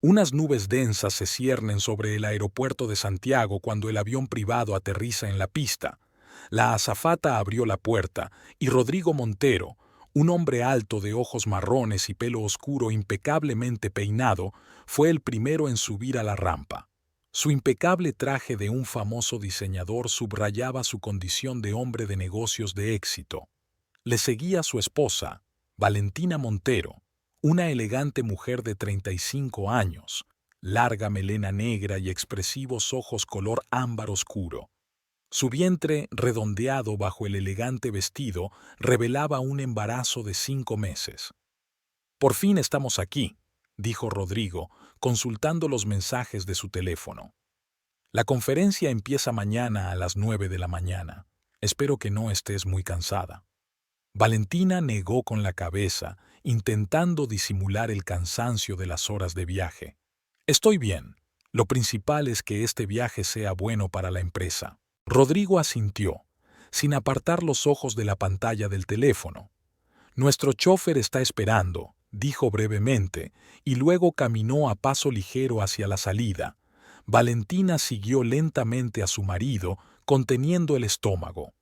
Unas nubes densas se ciernen sobre el aeropuerto de Santiago cuando el avión privado aterriza en la pista. La azafata abrió la puerta y Rodrigo Montero, un hombre alto de ojos marrones y pelo oscuro impecablemente peinado, fue el primero en subir a la rampa. Su impecable traje de un famoso diseñador subrayaba su condición de hombre de negocios de éxito. Le seguía su esposa, Valentina Montero, una elegante mujer de 35 años, larga melena negra y expresivos ojos color ámbar oscuro. Su vientre, redondeado bajo el elegante vestido, revelaba un embarazo de 5 meses. «Por fin estamos aquí», dijo Rodrigo, consultando los mensajes de su teléfono. «La conferencia empieza mañana a las 9 de la mañana. Espero que no estés muy cansada». Valentina negó con la cabeza, intentando disimular el cansancio de las horas de viaje. «Estoy bien. Lo principal es que este viaje sea bueno para la empresa». Rodrigo asintió, sin apartar los ojos de la pantalla del teléfono. «Nuestro chofer está esperando», dijo brevemente, y luego caminó a paso ligero hacia la salida. Valentina siguió lentamente a su marido, conteniendo el estómago.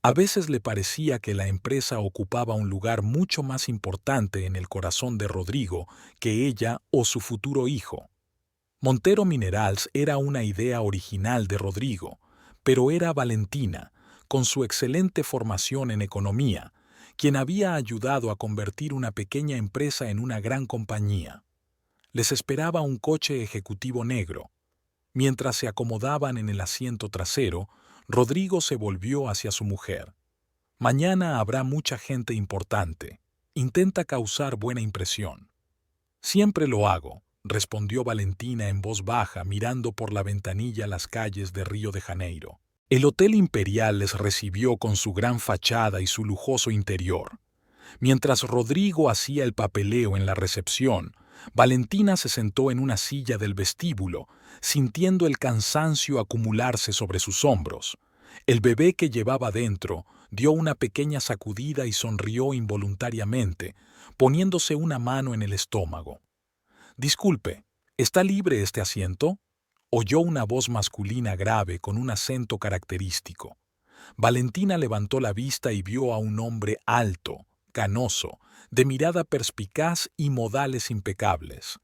A veces le parecía que la empresa ocupaba un lugar mucho más importante en el corazón de Rodrigo que ella o su futuro hijo. Montero Minerals era una idea original de Rodrigo, pero era Valentina, con su excelente formación en economía, quien había ayudado a convertir una pequeña empresa en una gran compañía. Les esperaba un coche ejecutivo negro. Mientras se acomodaban en el asiento trasero, Rodrigo se volvió hacia su mujer. «Mañana habrá mucha gente importante. Intenta causar buena impresión». «Siempre lo hago», respondió Valentina en voz baja, mirando por la ventanilla las calles de Río de Janeiro. El Hotel Imperial les recibió con su gran fachada y su lujoso interior. Mientras Rodrigo hacía el papeleo en la recepción, Valentina se sentó en una silla del vestíbulo, sintiendo el cansancio acumularse sobre sus hombros. El bebé que llevaba dentro dio una pequeña sacudida y sonrió involuntariamente, poniéndose una mano en el estómago. «Disculpe, ¿está libre este asiento?», oyó una voz masculina grave con un acento característico. Valentina levantó la vista y vio a un hombre alto, canoso, de mirada perspicaz y modales impecables.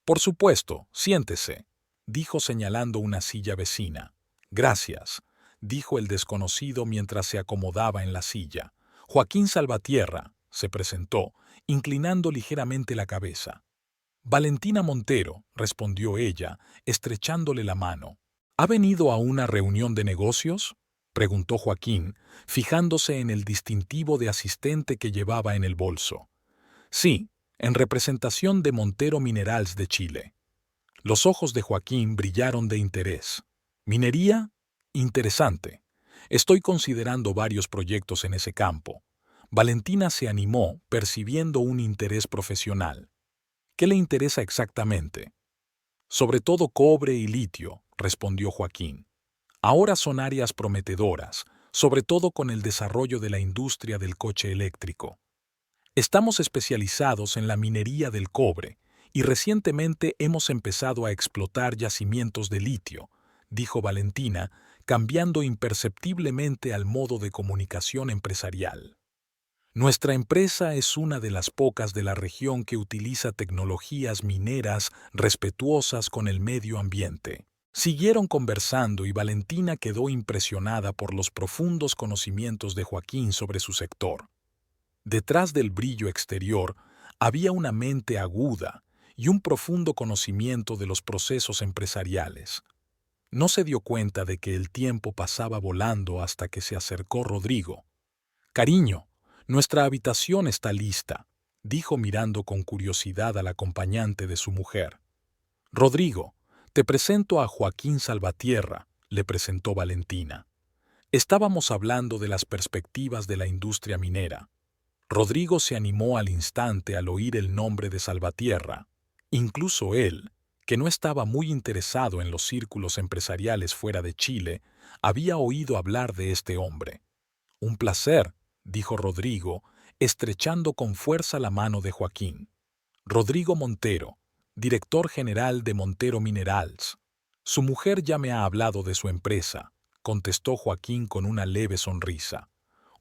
«Por supuesto, siéntese», dijo señalando una silla vecina. «Gracias», dijo el desconocido mientras se acomodaba en la silla. «Joaquín Salvatierra», se presentó, inclinando ligeramente la cabeza. «Valentina Montero», respondió ella, estrechándole la mano. «¿Ha venido a una reunión de negocios?», preguntó Joaquín, fijándose en el distintivo de asistente que llevaba en el bolso. «Sí, en representación de Montero Minerals de Chile». Los ojos de Joaquín brillaron de interés. «¿Minería? Interesante. Estoy considerando varios proyectos en ese campo». Valentina se animó, percibiendo un interés profesional. «¿Qué le interesa exactamente?». «Sobre todo cobre y litio», respondió Joaquín. «Ahora son áreas prometedoras, sobre todo con el desarrollo de la industria del coche eléctrico. Estamos especializados en la minería del cobre y recientemente hemos empezado a explotar yacimientos de litio», dijo Valentina, cambiando imperceptiblemente al modo de comunicación empresarial. «Nuestra empresa es una de las pocas de la región que utiliza tecnologías mineras respetuosas con el medio ambiente». Siguieron conversando y Valentina quedó impresionada por los profundos conocimientos de Joaquín sobre su sector. Detrás del brillo exterior había una mente aguda y un profundo conocimiento de los procesos empresariales. No se dio cuenta de que el tiempo pasaba volando hasta que se acercó Rodrigo. «Cariño, nuestra habitación está lista», dijo mirando con curiosidad al acompañante de su mujer. «Rodrigo, te presento a Joaquín Salvatierra», le presentó Valentina. «Estábamos hablando de las perspectivas de la industria minera». Rodrigo se animó al instante al oír el nombre de Salvatierra. Incluso él, que no estaba muy interesado en los círculos empresariales fuera de Chile, había oído hablar de este hombre. «Un placer», dijo Rodrigo, estrechando con fuerza la mano de Joaquín. «Rodrigo Montero», director general de Montero Minerals. Su mujer ya me ha hablado de su empresa, contestó Joaquín con una leve sonrisa.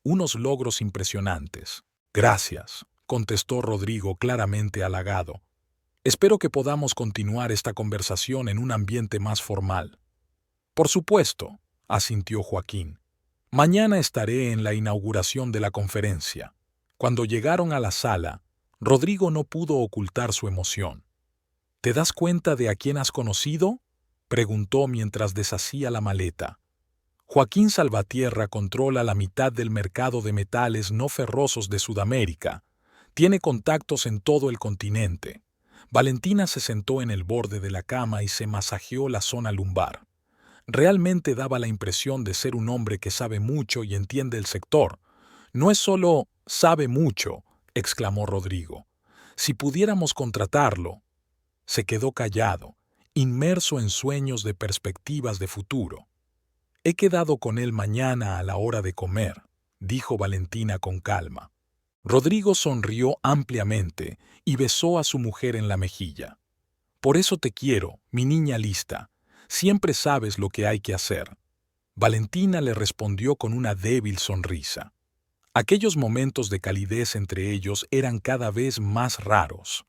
Unos logros impresionantes. Gracias, contestó Rodrigo claramente halagado. Espero que podamos continuar esta conversación en un ambiente más formal. Por supuesto, asintió Joaquín. Mañana estaré en la inauguración de la conferencia. Cuando llegaron a la sala, Rodrigo no pudo ocultar su emoción. ¿Te das cuenta de a quién has conocido?, preguntó mientras deshacía la maleta. Joaquín Salvatierra controla la mitad del mercado de metales no ferrosos de Sudamérica. Tiene contactos en todo el continente. Valentina se sentó en el borde de la cama y se masajeó la zona lumbar. Realmente daba la impresión de ser un hombre que sabe mucho y entiende el sector. No es solo sabe mucho, exclamó Rodrigo. Si pudiéramos contratarlo. Se quedó callado, inmerso en sueños de perspectivas de futuro. He quedado con él mañana a la hora de comer, dijo Valentina con calma. Rodrigo sonrió ampliamente y besó a su mujer en la mejilla. Por eso te quiero, mi niña lista. Siempre sabes lo que hay que hacer. Valentina le respondió con una débil sonrisa. Aquellos momentos de calidez entre ellos eran cada vez más raros.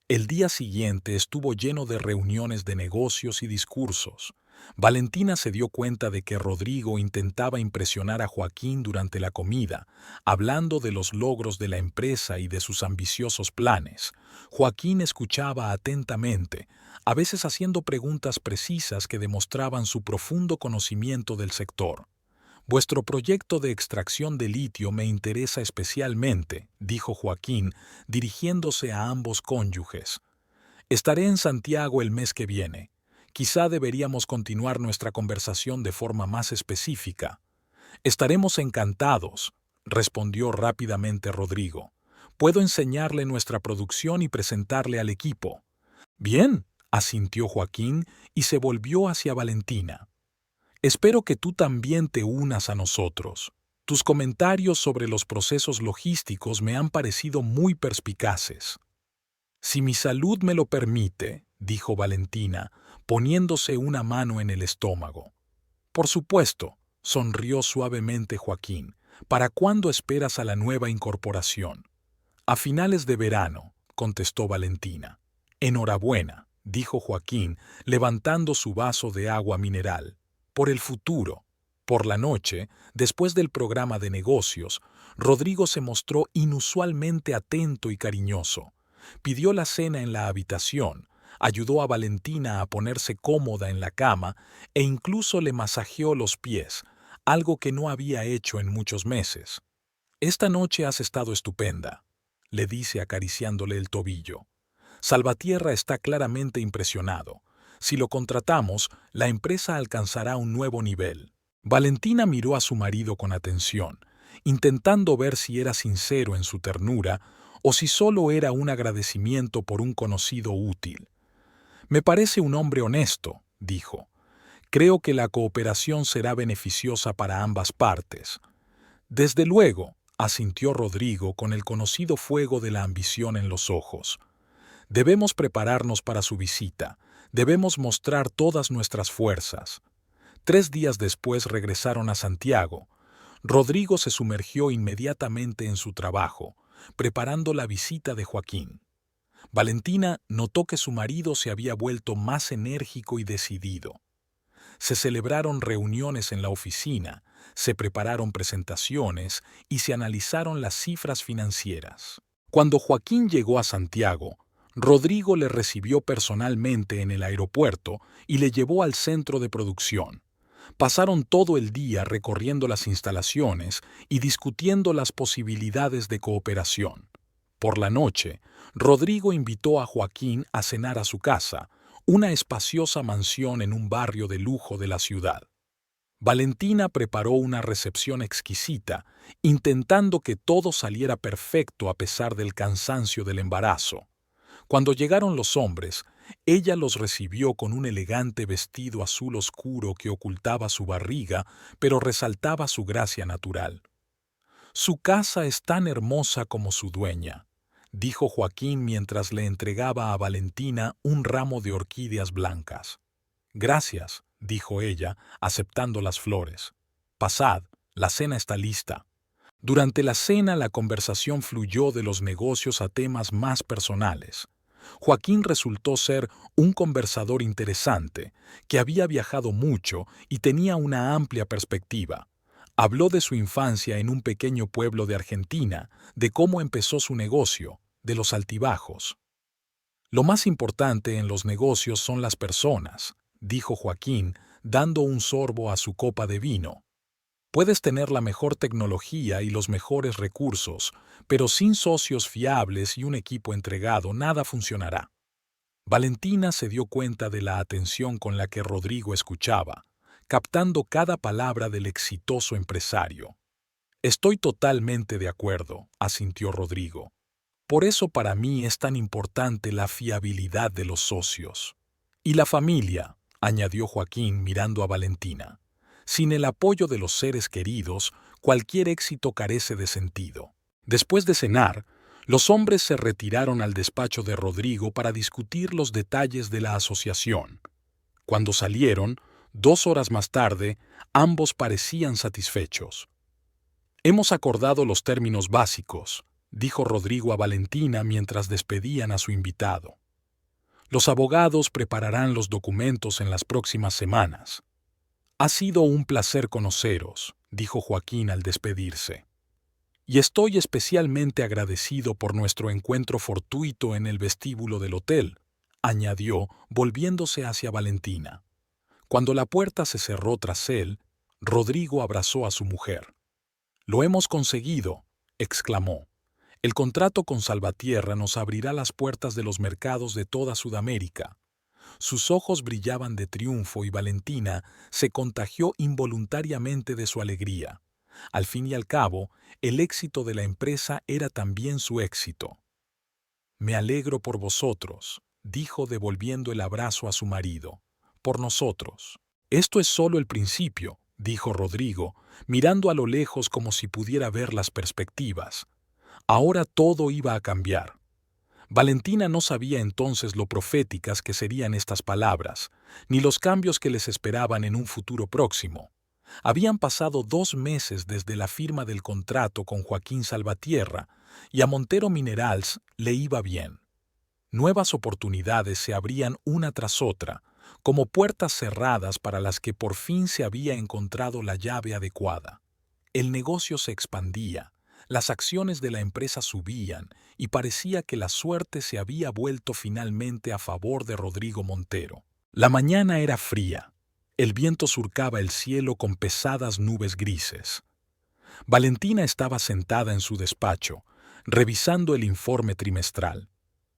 El día siguiente estuvo lleno de reuniones de negocios y discursos. Valentina se dio cuenta de que Rodrigo intentaba impresionar a Joaquín durante la comida, hablando de los logros de la empresa y de sus ambiciosos planes. Joaquín escuchaba atentamente, a veces haciendo preguntas precisas que demostraban su profundo conocimiento del sector. Vuestro proyecto de extracción de litio me interesa especialmente, dijo Joaquín, dirigiéndose a ambos cónyuges. Estaré en Santiago el mes que viene. Quizá deberíamos continuar nuestra conversación de forma más específica. Estaremos encantados, respondió rápidamente Rodrigo. Puedo enseñarle nuestra producción y presentarle al equipo. Bien, asintió Joaquín y se volvió hacia Valentina. Espero que tú también te unas a nosotros. Tus comentarios sobre los procesos logísticos me han parecido muy perspicaces. Si mi salud me lo permite, dijo Valentina, poniéndose una mano en el estómago. Por supuesto, sonrió suavemente Joaquín. ¿Para cuándo esperas a la nueva incorporación? A finales de verano, contestó Valentina. Enhorabuena, dijo Joaquín, levantando su vaso de agua mineral. Por el futuro. Por la noche, después del programa de negocios, Rodrigo se mostró inusualmente atento y cariñoso. Pidió la cena en la habitación, ayudó a Valentina a ponerse cómoda en la cama e incluso le masajeó los pies, algo que no había hecho en muchos meses. «Esta noche has estado estupenda», le dice acariciándole el tobillo. Salvatierra está claramente impresionado. Si lo contratamos, la empresa alcanzará un nuevo nivel. Valentina miró a su marido con atención, intentando ver si era sincero en su ternura o si solo era un agradecimiento por un conocido útil. «Me parece un hombre honesto», dijo. «Creo que la cooperación será beneficiosa para ambas partes». «Desde luego», asintió Rodrigo con el conocido fuego de la ambición en los ojos. «Debemos prepararnos para su visita. Debemos mostrar todas nuestras fuerzas». 3 días después regresaron a Santiago. Rodrigo se sumergió inmediatamente en su trabajo, preparando la visita de Joaquín. Valentina notó que su marido se había vuelto más enérgico y decidido. Se celebraron reuniones en la oficina, se prepararon presentaciones y se analizaron las cifras financieras. Cuando Joaquín llegó a Santiago, Rodrigo le recibió personalmente en el aeropuerto y le llevó al centro de producción. Pasaron todo el día recorriendo las instalaciones y discutiendo las posibilidades de cooperación. Por la noche, Rodrigo invitó a Joaquín a cenar a su casa, una espaciosa mansión en un barrio de lujo de la ciudad. Valentina preparó una recepción exquisita, intentando que todo saliera perfecto a pesar del cansancio del embarazo. Cuando llegaron los hombres, ella los recibió con un elegante vestido azul oscuro que ocultaba su barriga, pero resaltaba su gracia natural. «Su casa es tan hermosa como su dueña», dijo Joaquín mientras le entregaba a Valentina un ramo de orquídeas blancas. Gracias, dijo ella, aceptando las flores. Pasad, la cena está lista. Durante la cena la conversación fluyó de los negocios a temas más personales. Joaquín resultó ser un conversador interesante, que había viajado mucho y tenía una amplia perspectiva. Habló de su infancia en un pequeño pueblo de Argentina, de cómo empezó su negocio, de los altibajos. Lo más importante en los negocios son las personas, dijo Joaquín, dando un sorbo a su copa de vino. Puedes tener la mejor tecnología y los mejores recursos, pero sin socios fiables y un equipo entregado nada funcionará. Valentina se dio cuenta de la atención con la que Rodrigo escuchaba, captando cada palabra del exitoso empresario. Estoy totalmente de acuerdo, asintió Rodrigo. Por eso para mí es tan importante la fiabilidad de los socios. Y la familia, añadió Joaquín mirando a Valentina. Sin el apoyo de los seres queridos, cualquier éxito carece de sentido. Después de cenar, los hombres se retiraron al despacho de Rodrigo para discutir los detalles de la asociación. Cuando salieron, 2 horas más tarde, ambos parecían satisfechos. Hemos acordado los términos básicos, dijo Rodrigo a Valentina mientras despedían a su invitado. Los abogados prepararán los documentos en las próximas semanas. Ha sido un placer conoceros, dijo Joaquín al despedirse. Y estoy especialmente agradecido por nuestro encuentro fortuito en el vestíbulo del hotel, añadió, volviéndose hacia Valentina. Cuando la puerta se cerró tras él, Rodrigo abrazó a su mujer. «Lo hemos conseguido», exclamó. «El contrato con Salvatierra nos abrirá las puertas de los mercados de toda Sudamérica». Sus ojos brillaban de triunfo y Valentina se contagió involuntariamente de su alegría. Al fin y al cabo, el éxito de la empresa era también su éxito. «Me alegro por vosotros», dijo devolviendo el abrazo a su marido. «Por nosotros». «Esto es solo el principio», dijo Rodrigo, mirando a lo lejos como si pudiera ver las perspectivas. Ahora todo iba a cambiar. Valentina no sabía entonces lo proféticas que serían estas palabras, ni los cambios que les esperaban en un futuro próximo. Habían pasado 2 meses desde la firma del contrato con Joaquín Salvatierra, y a Montero Minerals le iba bien. Nuevas oportunidades se abrían una tras otra, como puertas cerradas para las que por fin se había encontrado la llave adecuada. El negocio se expandía, las acciones de la empresa subían y parecía que la suerte se había vuelto finalmente a favor de Rodrigo Montero. La mañana era fría. El viento surcaba el cielo con pesadas nubes grises. Valentina estaba sentada en su despacho, revisando el informe trimestral.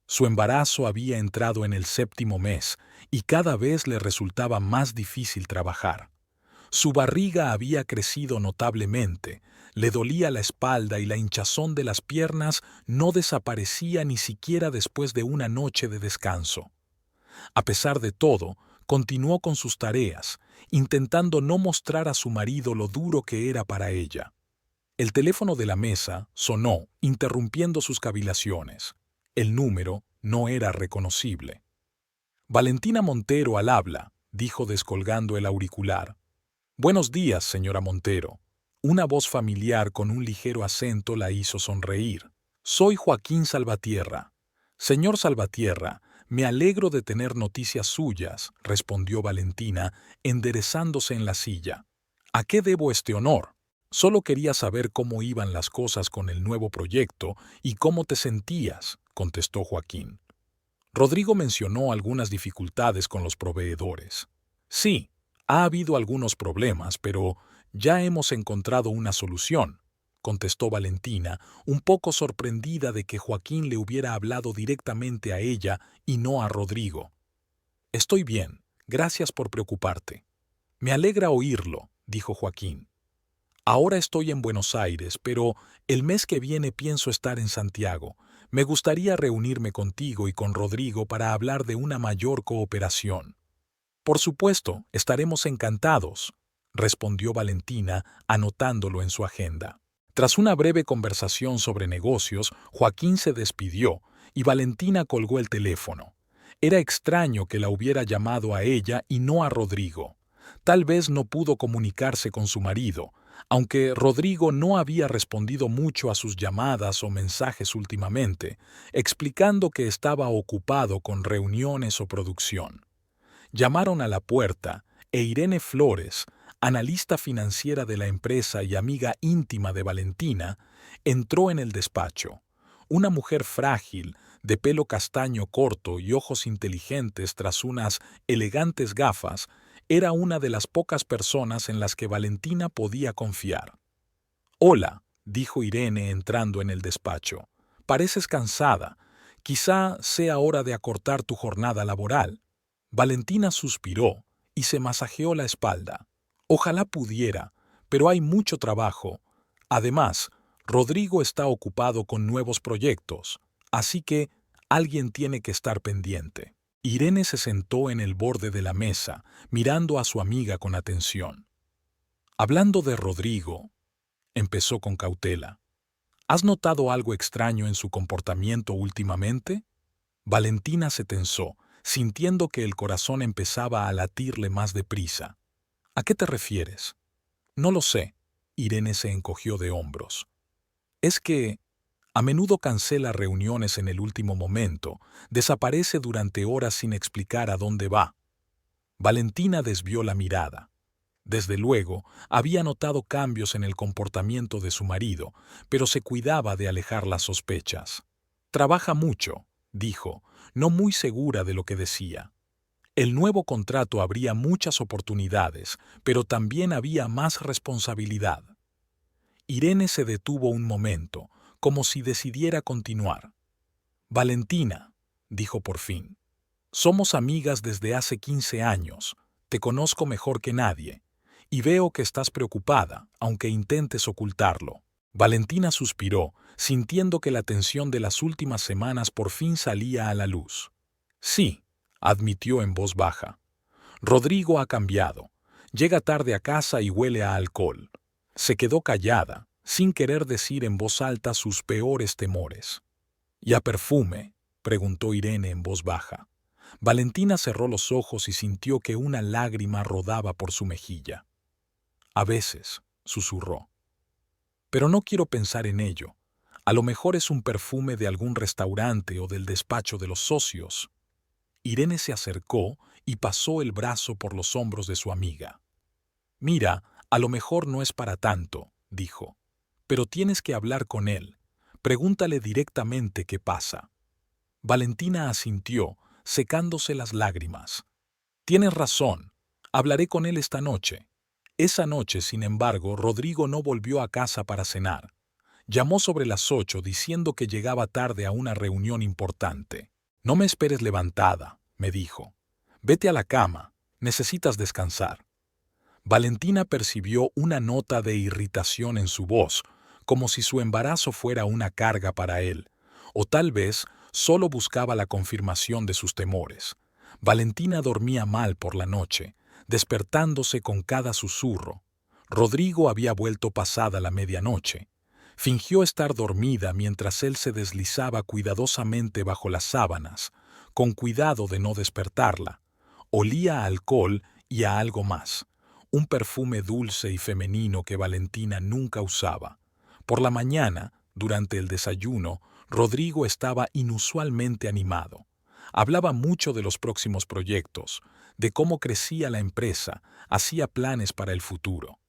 Su embarazo había entrado en el 7º mes y cada vez le resultaba más difícil trabajar. Su barriga había crecido notablemente, le dolía la espalda y la hinchazón de las piernas no desaparecía ni siquiera después de una noche de descanso. A pesar de todo, continuó con sus tareas, intentando no mostrar a su marido lo duro que era para ella. El teléfono de la mesa sonó, interrumpiendo sus cavilaciones. El número no era reconocible. «Valentina Montero al habla», dijo descolgando el auricular. «Buenos días, señora Montero». Una voz familiar con un ligero acento la hizo sonreír. «Soy Joaquín Salvatierra». «Señor Salvatierra, me alegro de tener noticias suyas», respondió Valentina, enderezándose en la silla. «¿A qué debo este honor? Solo quería saber cómo iban las cosas con el nuevo proyecto y cómo te sentías», contestó Joaquín. Rodrigo mencionó algunas dificultades con los proveedores. «Sí, ha habido algunos problemas, pero ya hemos encontrado una solución», contestó Valentina, un poco sorprendida de que Joaquín le hubiera hablado directamente a ella y no a Rodrigo. «Estoy bien, gracias por preocuparte». «Me alegra oírlo», dijo Joaquín. «Ahora estoy en Buenos Aires, pero el mes que viene pienso estar en Santiago. Me gustaría reunirme contigo y con Rodrigo para hablar de una mayor cooperación». «Por supuesto, estaremos encantados», respondió Valentina, anotándolo en su agenda. Tras una breve conversación sobre negocios, Joaquín se despidió y Valentina colgó el teléfono. Era extraño que la hubiera llamado a ella y no a Rodrigo. Tal vez no pudo comunicarse con su marido, aunque Rodrigo no había respondido mucho a sus llamadas o mensajes últimamente, explicando que estaba ocupado con reuniones o producción. Llamaron a la puerta e Irene Flores, analista financiera de la empresa y amiga íntima de Valentina, entró en el despacho. Una mujer frágil, de pelo castaño corto y ojos inteligentes tras unas elegantes gafas, era una de las pocas personas en las que Valentina podía confiar. «Hola», dijo Irene entrando en el despacho. «Pareces cansada. Quizá sea hora de acortar tu jornada laboral». Valentina suspiró y se masajeó la espalda. «Ojalá pudiera, pero hay mucho trabajo. Además, Rodrigo está ocupado con nuevos proyectos, así que alguien tiene que estar pendiente». Irene se sentó en el borde de la mesa, mirando a su amiga con atención. «Hablando de Rodrigo», empezó con cautela, «¿has notado algo extraño en su comportamiento últimamente?» Valentina se tensó, sintiendo que el corazón empezaba a latirle más deprisa. «¿A qué te refieres?» «No lo sé», Irene se encogió de hombros. «Es que a menudo cancela reuniones en el último momento, desaparece durante horas sin explicar a dónde va». Valentina desvió la mirada. Desde luego, había notado cambios en el comportamiento de su marido, pero se cuidaba de alejar las sospechas. «Trabaja mucho», dijo, no muy segura de lo que decía. El nuevo contrato abría muchas oportunidades, pero también había más responsabilidad. Irene se detuvo un momento, como si decidiera continuar. «Valentina», dijo por fin, «somos amigas desde hace 15 años, te conozco mejor que nadie, y veo que estás preocupada, aunque intentes ocultarlo». Valentina suspiró, sintiendo que la tensión de las últimas semanas por fin salía a la luz. «Sí», admitió en voz baja. «Rodrigo ha cambiado. Llega tarde a casa y huele a alcohol». Se quedó callada, sin querer decir en voz alta sus peores temores. «¿Y a perfume?», preguntó Irene en voz baja. Valentina cerró los ojos y sintió que una lágrima rodaba por su mejilla. «A veces», susurró. «Pero no quiero pensar en ello. A lo mejor es un perfume de algún restaurante o del despacho de los socios». Irene se acercó y pasó el brazo por los hombros de su amiga. «Mira, a lo mejor no es para tanto», dijo. «Pero tienes que hablar con él. Pregúntale directamente qué pasa». Valentina asintió, secándose las lágrimas. «Tienes razón. Hablaré con él esta noche». Esa noche, sin embargo, Rodrigo no volvió a casa para cenar. Llamó sobre las 8 diciendo que llegaba tarde a una reunión importante. «No me esperes levantada», me dijo. «Vete a la cama. Necesitas descansar». Valentina percibió una nota de irritación en su voz, como si su embarazo fuera una carga para él, o tal vez solo buscaba la confirmación de sus temores. Valentina dormía mal por la noche, despertándose con cada susurro. Rodrigo había vuelto pasada la medianoche. Fingió estar dormida mientras él se deslizaba cuidadosamente bajo las sábanas, con cuidado de no despertarla. Olía a alcohol y a algo más, un perfume dulce y femenino que Valentina nunca usaba. Por la mañana, durante el desayuno, Rodrigo estaba inusualmente animado. Hablaba mucho de los próximos proyectos, de cómo crecía la empresa, hacía planes para el futuro.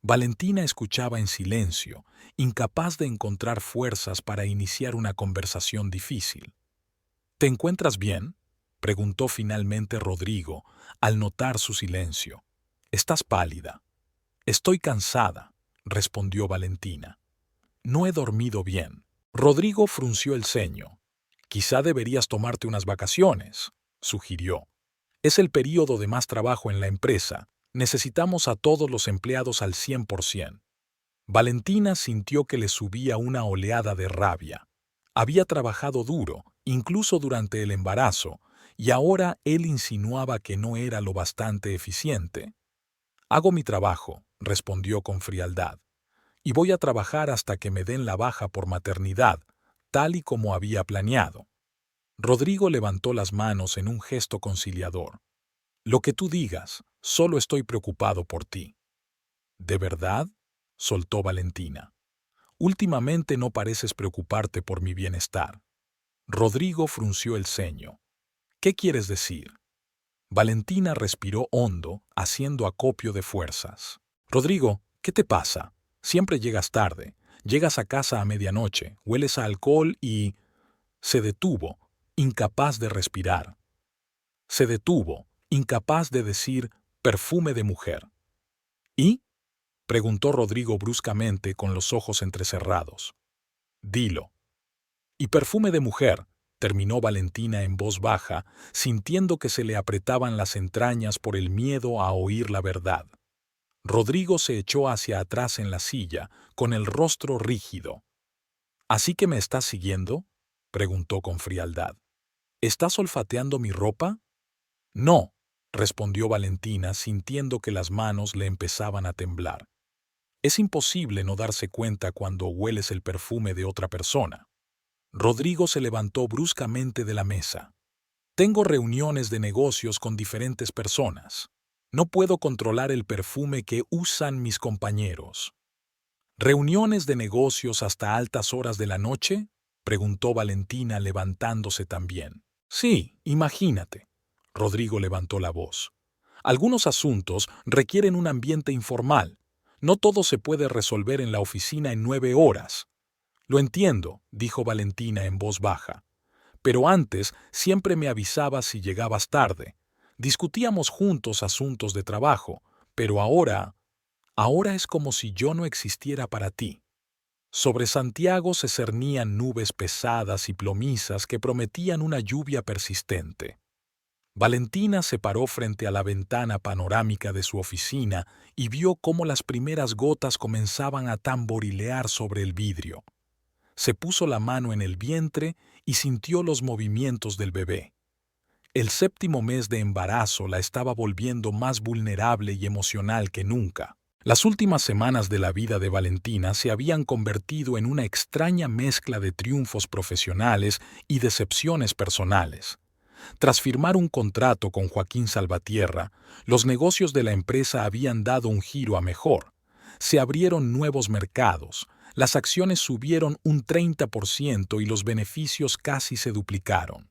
Valentina escuchaba en silencio, incapaz de encontrar fuerzas para iniciar una conversación difícil. «¿Te encuentras bien?», preguntó finalmente Rodrigo, al notar su silencio. «Estás pálida». «Estoy cansada», respondió Valentina. «No he dormido bien». Rodrigo frunció el ceño. «Quizá deberías tomarte unas vacaciones», sugirió. «Es el período de más trabajo en la empresa. Necesitamos a todos los empleados al 100%. Valentina sintió que le subía una oleada de rabia. Había trabajado duro, incluso durante el embarazo, y ahora él insinuaba que no era lo bastante eficiente. «Hago mi trabajo», respondió con frialdad. y voy a trabajar hasta que me den la baja por maternidad, tal y como había planeado. Rodrigo levantó las manos en un gesto conciliador. Lo que tú digas, solo estoy preocupado por ti. ¿De verdad? Soltó Valentina. Últimamente no pareces preocuparte por mi bienestar. Rodrigo frunció el ceño. ¿Qué quieres decir? Valentina respiró hondo, haciendo acopio de fuerzas. Rodrigo, ¿qué te pasa? Siempre llegas tarde. Llegas a casa a medianoche, hueles a alcohol y... Se detuvo, incapaz de respirar. Se detuvo, incapaz de decir perfume de mujer. ¿Y? Preguntó Rodrigo bruscamente con los ojos entrecerrados. Dilo. Y perfume de mujer, terminó Valentina en voz baja, sintiendo que se le apretaban las entrañas por el miedo a oír la verdad. Rodrigo se echó hacia atrás en la silla, con el rostro rígido. ¿Así que me estás siguiendo? Preguntó con frialdad. ¿Estás olfateando mi ropa? No, respondió Valentina, sintiendo que las manos le empezaban a temblar. Es imposible no darse cuenta cuando hueles el perfume de otra persona. Rodrigo se levantó bruscamente de la mesa. Tengo reuniones de negocios con diferentes personas. No puedo controlar el perfume que usan mis compañeros. ¿Reuniones de negocios hasta altas horas de la noche? Preguntó Valentina levantándose también. Sí, imagínate. Rodrigo levantó la voz. Algunos asuntos requieren un ambiente informal. No todo se puede resolver en la oficina en 9 horas. Lo entiendo, dijo Valentina en voz baja. Pero antes siempre me avisabas si llegabas tarde. Discutíamos juntos asuntos de trabajo, pero ahora es como si yo no existiera para ti. Sobre Santiago se cernían nubes pesadas y plomizas que prometían una lluvia persistente. Valentina se paró frente a la ventana panorámica de su oficina y vio cómo las primeras gotas comenzaban a tamborilear sobre el vidrio. Se puso la mano en el vientre y sintió los movimientos del bebé. El 7º mes de embarazo la estaba volviendo más vulnerable y emocional que nunca. Las últimas semanas de la vida de Valentina se habían convertido en una extraña mezcla de triunfos profesionales y decepciones personales. Tras firmar un contrato con Joaquín Salvatierra, los negocios de la empresa habían dado un giro a mejor. Se abrieron nuevos mercados, las acciones subieron un 30% y los beneficios casi se duplicaron.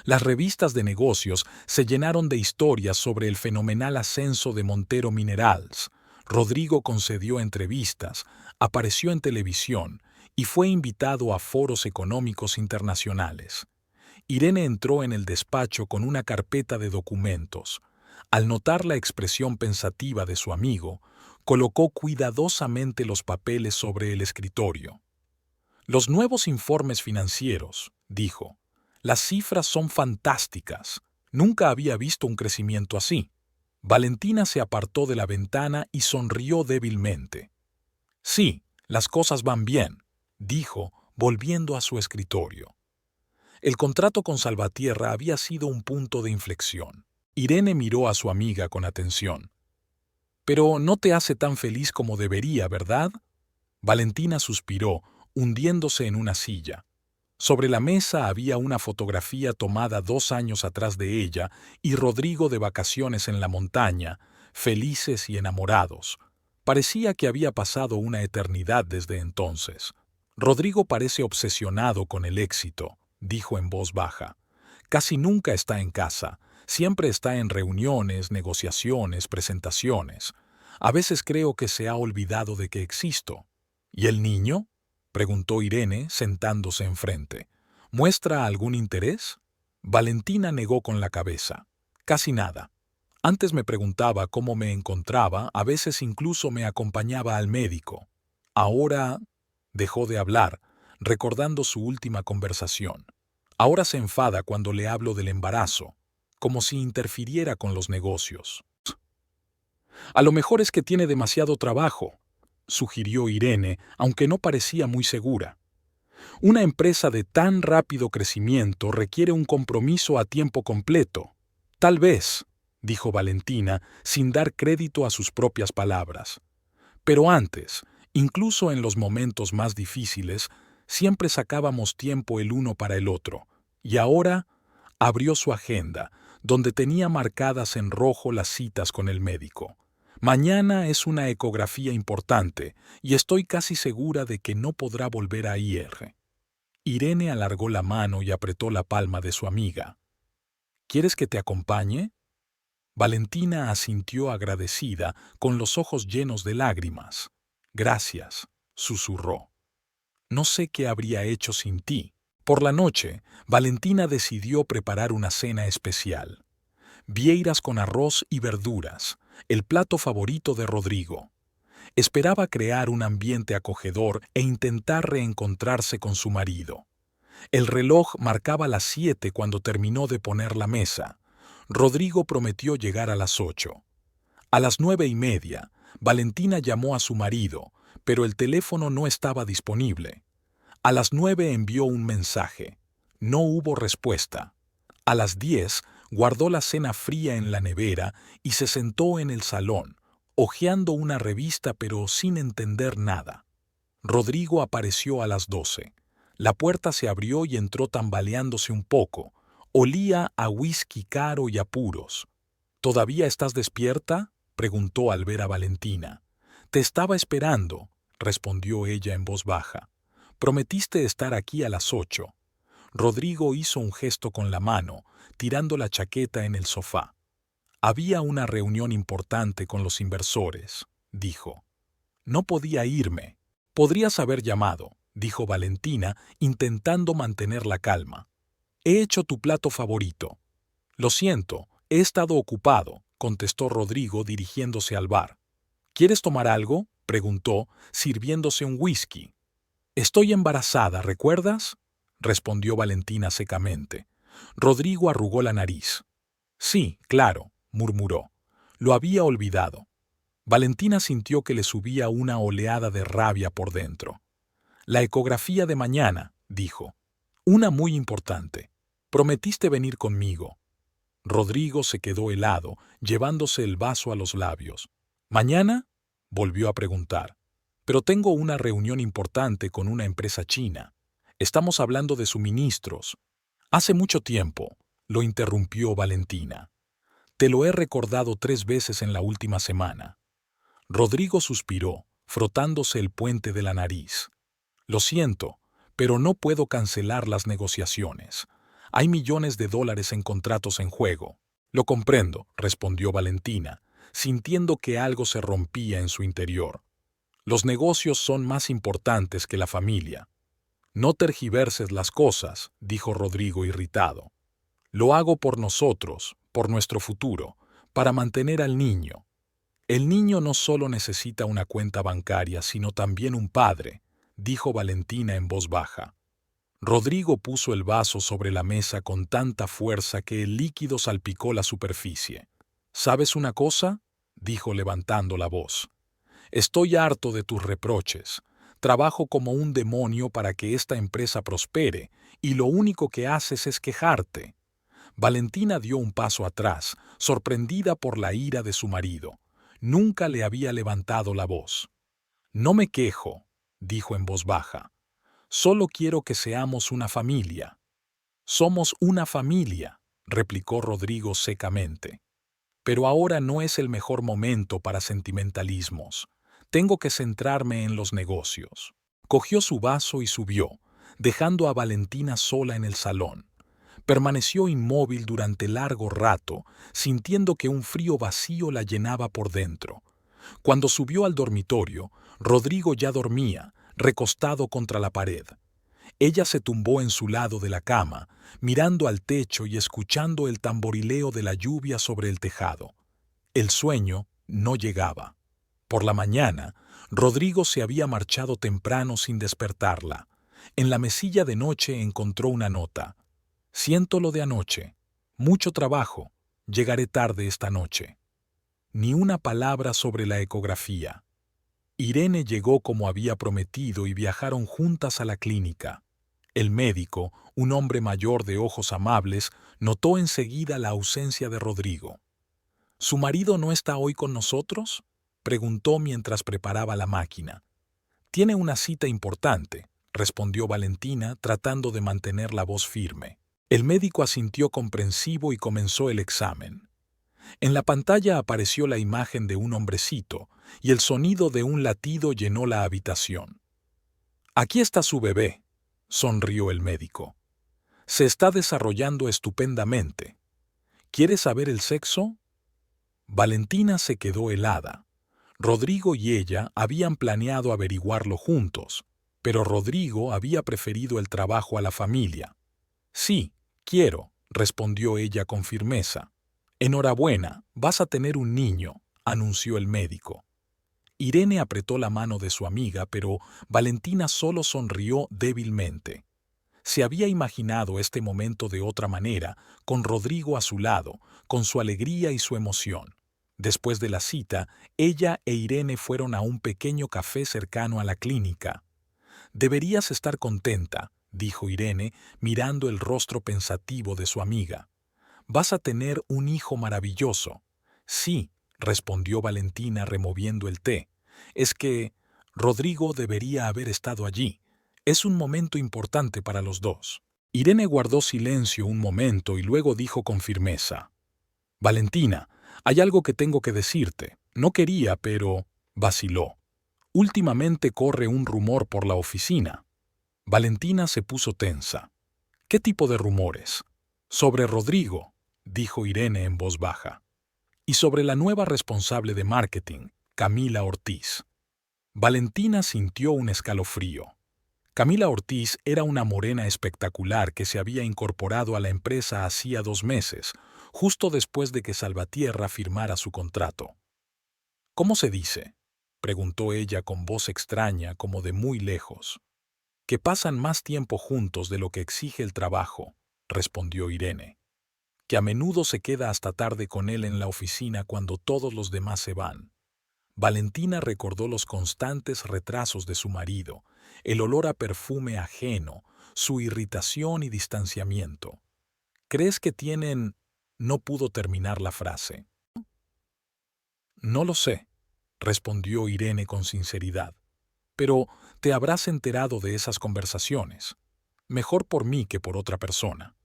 Las revistas de negocios se llenaron de historias sobre el fenomenal ascenso de Montero Minerals. Rodrigo concedió entrevistas, apareció en televisión y fue invitado a foros económicos internacionales. Irene entró en el despacho con una carpeta de documentos. Al notar la expresión pensativa de su amigo, colocó cuidadosamente los papeles sobre el escritorio. Los nuevos informes financieros, dijo. Las cifras son fantásticas. Nunca había visto un crecimiento así. Valentina se apartó de la ventana y sonrió débilmente. Sí, las cosas van bien, dijo, volviendo a su escritorio. El contrato con Salvatierra había sido un punto de inflexión. Irene miró a su amiga con atención. Pero no te hace tan feliz como debería, ¿verdad? Valentina suspiró, hundiéndose en una silla. Sobre la mesa había una fotografía tomada 2 años atrás de ella y Rodrigo de vacaciones en la montaña, felices y enamorados. Parecía que había pasado una eternidad desde entonces. Rodrigo parece obsesionado con el éxito, dijo en voz baja. Casi nunca está en casa, siempre está en reuniones, negociaciones, presentaciones. A veces creo que se ha olvidado de que existo. ¿Y el niño?, preguntó Irene, sentándose enfrente. ¿Muestra algún interés? Valentina negó con la cabeza. Casi nada. Antes me preguntaba cómo me encontraba, a veces incluso me acompañaba al médico. Ahora dejó de hablar, recordando su última conversación. Ahora se enfada cuando le hablo del embarazo, como si interfiriera con los negocios. A lo mejor es que tiene demasiado trabajo, sugirió Irene, aunque no parecía muy segura. Una empresa de tan rápido crecimiento requiere un compromiso a tiempo completo. Tal vez, dijo Valentina, sin dar crédito a sus propias palabras. Pero antes, Incluso en los momentos más difíciles, siempre sacábamos tiempo el uno para el otro. Y ahora abrió su agenda, donde tenía marcadas en rojo las citas con el médico. Mañana es una ecografía importante y estoy casi segura de que no podrá volver a ir. Irene alargó la mano y apretó la palma de su amiga. ¿Quieres que te acompañe? Valentina asintió agradecida, con los ojos llenos de lágrimas. Gracias, susurró. No sé qué habría hecho sin ti. Por la noche, Valentina decidió preparar una cena especial. Vieiras con arroz y verduras, el plato favorito de Rodrigo. Esperaba crear un ambiente acogedor e intentar reencontrarse con su marido. El reloj marcaba las 7 cuando terminó de poner la mesa. Rodrigo prometió llegar a las 8. A las 9:30, Valentina llamó a su marido, pero el teléfono no estaba disponible. A las 9 envió un mensaje. No hubo respuesta. A las 10 guardó la cena fría en la nevera y se sentó en el salón, hojeando una revista pero sin entender nada. Rodrigo apareció a las 12. La puerta se abrió y entró tambaleándose un poco. Olía a whisky caro y a puros. ¿Todavía estás despierta?, preguntó al ver a Valentina. Te estaba esperando, respondió ella en voz baja. Prometiste estar aquí a las 8. Rodrigo hizo un gesto con la mano, tirando la chaqueta en el sofá. Había una reunión importante con los inversores, dijo. No podía irme. Podrías haber llamado, dijo Valentina, intentando mantener la calma. He hecho tu plato favorito. Lo siento, he estado ocupado, contestó Rodrigo dirigiéndose al bar. ¿Quieres tomar algo?, preguntó, sirviéndose un whisky. Estoy embarazada, ¿recuerdas?, respondió Valentina secamente. Rodrigo arrugó la nariz. Sí, claro, murmuró. Lo había olvidado. Valentina sintió que le subía una oleada de rabia por dentro. La ecografía de mañana, dijo. Una muy importante. Prometiste venir conmigo. Rodrigo se quedó helado, llevándose el vaso a los labios. ¿Mañana?, volvió a preguntar. Pero tengo una reunión importante con una empresa china. Estamos hablando de suministros. Hace mucho tiempo, lo interrumpió Valentina. Te lo he recordado 3 veces en la última semana. Rodrigo suspiró, frotándose el puente de la nariz. Lo siento, pero no puedo cancelar las negociaciones. Hay millones de dólares en contratos en juego. Lo comprendo, respondió Valentina, sintiendo que algo se rompía en su interior. Los negocios son más importantes que la familia. No tergiverses las cosas, dijo Rodrigo irritado. Lo hago por nosotros, por nuestro futuro, para mantener al niño. El niño no solo necesita una cuenta bancaria, sino también un padre, dijo Valentina en voz baja. Rodrigo puso el vaso sobre la mesa con tanta fuerza que el líquido salpicó la superficie. ¿Sabes una cosa?, dijo levantando la voz. Estoy harto de tus reproches. Trabajo como un demonio para que esta empresa prospere, y lo único que haces es quejarte. Valentina dio un paso atrás, sorprendida por la ira de su marido. Nunca le había levantado la voz. No me quejo, dijo en voz baja. Solo quiero que seamos una familia. Somos una familia, replicó Rodrigo secamente. Pero ahora no es el mejor momento para sentimentalismos. Tengo que centrarme en los negocios. Cogió su vaso y subió, dejando a Valentina sola en el salón. Permaneció inmóvil durante largo rato, sintiendo que un frío vacío la llenaba por dentro. Cuando subió al dormitorio, Rodrigo ya dormía, recostado contra la pared. Ella se tumbó en su lado de la cama, mirando al techo y escuchando el tamborileo de la lluvia sobre el tejado. El sueño no llegaba. Por la mañana, Rodrigo se había marchado temprano sin despertarla. En la mesilla de noche encontró una nota. Siento lo de anoche. Mucho trabajo. Llegaré tarde esta noche. Ni una palabra sobre la ecografía. Irene llegó como había prometido y viajaron juntas a la clínica. El médico, un hombre mayor de ojos amables, notó enseguida la ausencia de Rodrigo. ¿Su marido no está hoy con nosotros?, preguntó mientras preparaba la máquina. Tiene una cita importante, respondió Valentina, tratando de mantener la voz firme. El médico asintió comprensivo y comenzó el examen. En la pantalla apareció la imagen de un hombrecito y el sonido de un latido llenó la habitación. «Aquí está su bebé», sonrió el médico. «Se está desarrollando estupendamente. ¿Quiere saber el sexo?» Valentina se quedó helada. Rodrigo y ella habían planeado averiguarlo juntos, pero Rodrigo había preferido el trabajo a la familia. «Sí, quiero», respondió ella con firmeza. «Enhorabuena, vas a tener un niño», anunció el médico. Irene apretó la mano de su amiga, pero Valentina solo sonrió débilmente. Se había imaginado este momento de otra manera, con Rodrigo a su lado, con su alegría y su emoción. Después de la cita, ella e Irene fueron a un pequeño café cercano a la clínica. «Deberías estar contenta», dijo Irene, mirando el rostro pensativo de su amiga. «Vas a tener un hijo maravilloso». «Sí», respondió Valentina removiendo el té. «Es que Rodrigo debería haber estado allí. Es un momento importante para los dos». Irene guardó silencio un momento y luego dijo con firmeza: «Valentina, hay algo que tengo que decirte. No quería, pero…» vaciló. «Últimamente corre un rumor por la oficina». Valentina se puso tensa. «¿Qué tipo de rumores?» «Sobre Rodrigo», dijo Irene en voz baja. «Y sobre la nueva responsable de marketing, Camila Ortiz». Valentina sintió un escalofrío. Camila Ortiz era una morena espectacular que se había incorporado a la empresa hacía 2 meses, justo después de que Salvatierra firmara su contrato. «¿Cómo se dice?», preguntó ella con voz extraña como de muy lejos. «Que pasan más tiempo juntos de lo que exige el trabajo», respondió Irene. «Que a menudo se queda hasta tarde con él en la oficina cuando todos los demás se van». Valentina recordó los constantes retrasos de su marido, el olor a perfume ajeno, su irritación y distanciamiento. «¿Crees que tienen…?» No pudo terminar la frase. «No lo sé», respondió Irene con sinceridad. «Pero te habrás enterado de esas conversaciones. Mejor por mí que por otra persona».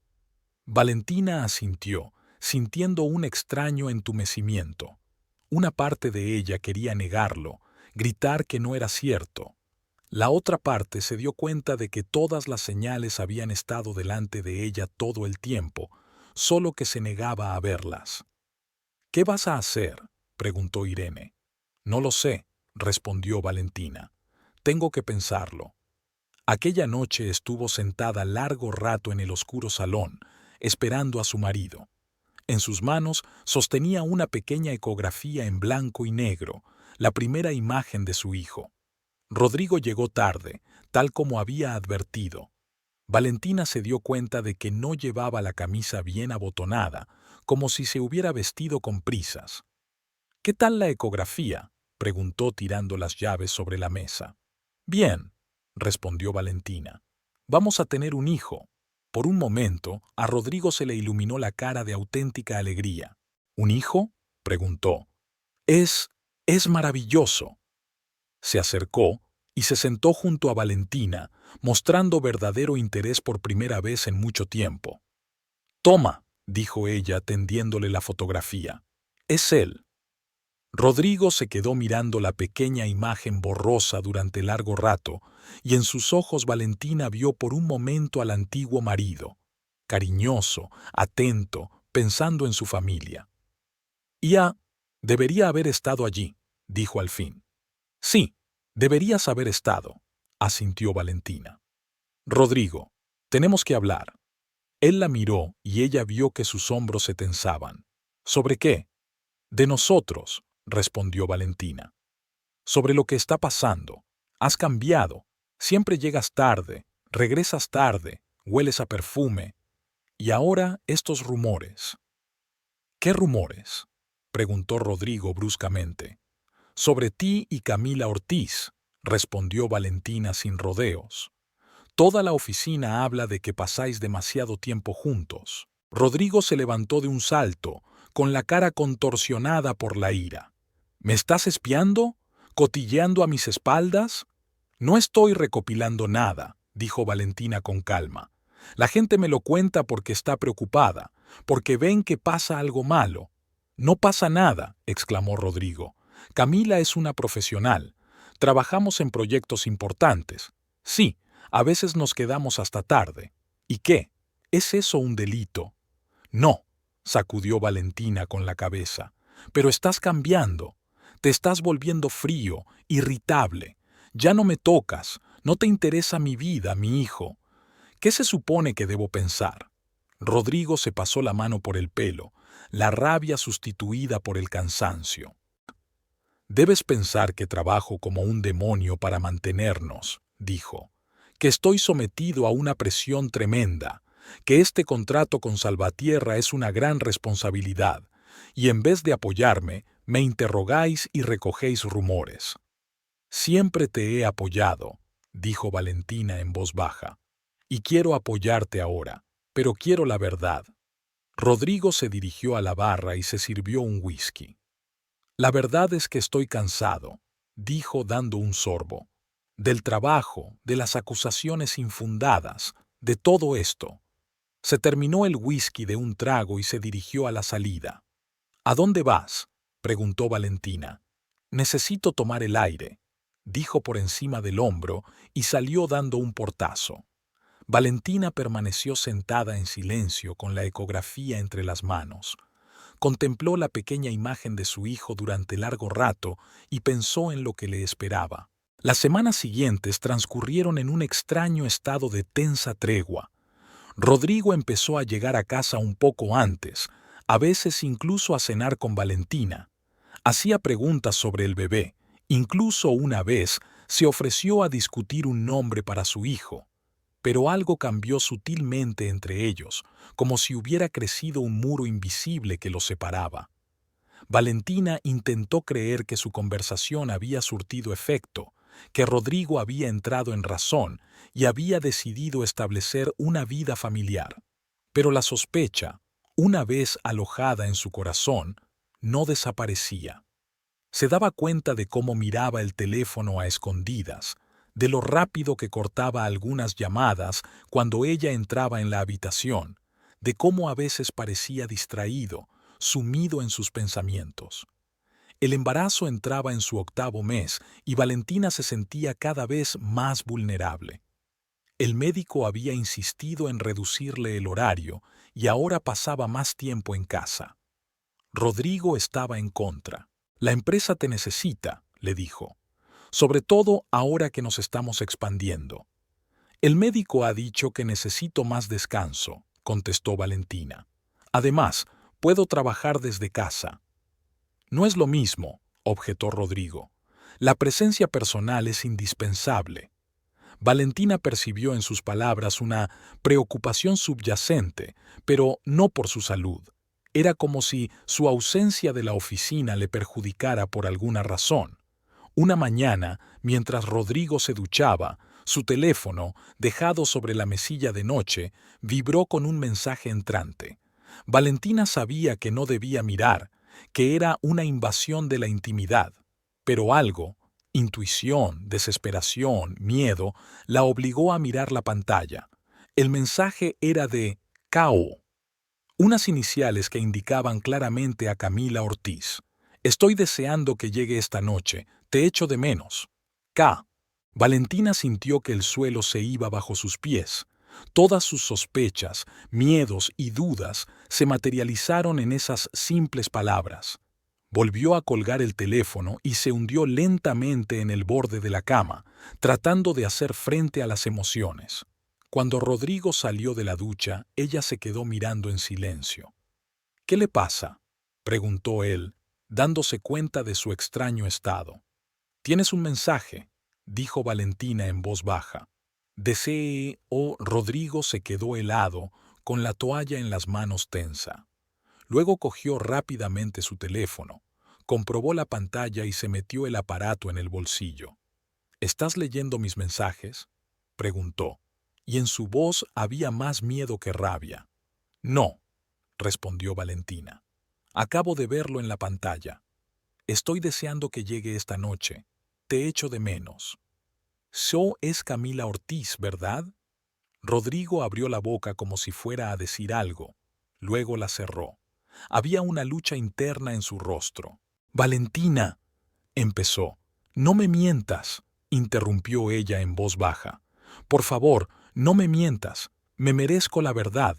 Valentina asintió, sintiendo un extraño entumecimiento. Una parte de ella quería negarlo, gritar que no era cierto. La otra parte se dio cuenta de que todas las señales habían estado delante de ella todo el tiempo, solo que se negaba a verlas. «¿Qué vas a hacer?», preguntó Irene. «No lo sé», respondió Valentina. «Tengo que pensarlo». Aquella noche estuvo sentada largo rato en el oscuro salón, esperando a su marido. En sus manos sostenía una pequeña ecografía en blanco y negro, la primera imagen de su hijo. Rodrigo llegó tarde, tal como había advertido. Valentina se dio cuenta de que no llevaba la camisa bien abotonada, como si se hubiera vestido con prisas. «¿Qué tal la ecografía?», preguntó tirando las llaves sobre la mesa. «Bien», respondió Valentina. «Vamos a tener un hijo». Por un momento, a Rodrigo se le iluminó la cara de auténtica alegría. «¿Un hijo?», preguntó. Es maravilloso». Se acercó y se sentó junto a Valentina, mostrando verdadero interés por primera vez en mucho tiempo. «Toma», dijo ella tendiéndole la fotografía. «Es él». Rodrigo se quedó mirando la pequeña imagen borrosa durante largo rato, y en sus ojos Valentina vio por un momento al antiguo marido, cariñoso, atento, pensando en su familia. Debería haber estado allí», dijo al fin. «Sí, deberías haber estado», asintió Valentina. «Rodrigo, tenemos que hablar». Él la miró y ella vio que sus hombros se tensaban. «¿Sobre qué?». «De nosotros», respondió Valentina. «Sobre lo que está pasando. Has cambiado. Siempre llegas tarde, regresas tarde, hueles a perfume. Y ahora estos rumores». «¿Qué rumores?», preguntó Rodrigo bruscamente. «Sobre ti y Camila Ortiz», respondió Valentina sin rodeos. «Toda la oficina habla de que pasáis demasiado tiempo juntos». Rodrigo se levantó de un salto, con la cara contorsionada por la ira. «¿Me estás espiando? ¿Cotilleando a mis espaldas?». No estoy recopilando nada, dijo Valentina con calma. La gente me lo cuenta porque está preocupada, porque ven que pasa algo malo. No pasa nada, exclamó Rodrigo. Camila es una profesional. Trabajamos en proyectos importantes. Sí, a veces nos quedamos hasta tarde. ¿Y qué? ¿Es eso un delito? No, sacudió Valentina con la cabeza. Pero estás cambiando. Te estás volviendo frío, irritable. Ya no me tocas, no te interesa mi vida, mi hijo. ¿Qué se supone que debo pensar? Rodrigo se pasó la mano por el pelo, la rabia sustituida por el cansancio. Debes pensar que trabajo como un demonio para mantenernos, dijo, que estoy sometido a una presión tremenda, que este contrato con Salvatierra es una gran responsabilidad, y en vez de apoyarme, me interrogáis y recogéis rumores. Siempre te he apoyado, dijo Valentina en voz baja, y quiero apoyarte ahora, pero quiero la verdad. Rodrigo se dirigió a la barra y se sirvió un whisky. La verdad es que estoy cansado, dijo dando un sorbo. Del trabajo, de las acusaciones infundadas, de todo esto. Se terminó el whisky de un trago y se dirigió a la salida. ¿A dónde vas?, preguntó Valentina. Necesito tomar el aire, dijo por encima del hombro y salió dando un portazo. Valentina permaneció sentada en silencio con la ecografía entre las manos. Contempló la pequeña imagen de su hijo durante largo rato y pensó en lo que le esperaba. Las semanas siguientes transcurrieron en un extraño estado de tensa tregua. Rodrigo empezó a llegar a casa un poco antes, a veces incluso a cenar con Valentina. Hacía preguntas sobre el bebé, incluso una vez se ofreció a discutir un nombre para su hijo. Pero algo cambió sutilmente entre ellos, como si hubiera crecido un muro invisible que los separaba. Valentina intentó creer que su conversación había surtido efecto, que Rodrigo había entrado en razón y había decidido establecer una vida familiar. Pero la sospecha, una vez alojada en su corazón, no desaparecía. Se daba cuenta de cómo miraba el teléfono a escondidas, de lo rápido que cortaba algunas llamadas cuando ella entraba en la habitación, de cómo a veces parecía distraído, sumido en sus pensamientos. El embarazo entraba en su 8º mes y Valentina se sentía cada vez más vulnerable. El médico había insistido en reducirle el horario y ahora pasaba más tiempo en casa. Rodrigo estaba en contra. La empresa te necesita, le dijo. Sobre todo ahora que nos estamos expandiendo. El médico ha dicho que necesito más descanso, contestó Valentina. Además, puedo trabajar desde casa. No es lo mismo, objetó Rodrigo. La presencia personal es indispensable. Valentina percibió en sus palabras una preocupación subyacente, pero no por su salud. Era como si su ausencia de la oficina le perjudicara por alguna razón. Una mañana, mientras Rodrigo se duchaba, su teléfono, dejado sobre la mesilla de noche, vibró con un mensaje entrante. Valentina sabía que no debía mirar, que era una invasión de la intimidad, pero algo, intuición, desesperación, miedo, la obligó a mirar la pantalla. El mensaje era de K.O., unas iniciales que indicaban claramente a Camila Ortiz. Estoy deseando que llegue esta noche, te echo de menos. K. Valentina sintió que el suelo se iba bajo sus pies. Todas sus sospechas, miedos y dudas se materializaron en esas simples palabras. Volvió a colgar el teléfono y se hundió lentamente en el borde de la cama, tratando de hacer frente a las emociones. Cuando Rodrigo salió de la ducha, ella se quedó mirando en silencio. ¿Qué le pasa?, preguntó él, dándose cuenta de su extraño estado. «Tienes un mensaje», dijo Valentina en voz baja. Rodrigo se quedó helado, con la toalla en las manos tensa. Luego cogió rápidamente su teléfono, comprobó la pantalla y se metió el aparato en el bolsillo. «¿Estás leyendo mis mensajes?», preguntó, y en su voz había más miedo que rabia. «No», respondió Valentina. «Acabo de verlo en la pantalla. Estoy deseando que llegue esta noche. Te echo de menos». So es Camila Ortiz, ¿verdad? Rodrigo abrió la boca como si fuera a decir algo. Luego la cerró. Había una lucha interna en su rostro. Valentina, empezó. No me mientas, interrumpió ella en voz baja. Por favor, no me mientas. Me merezco la verdad.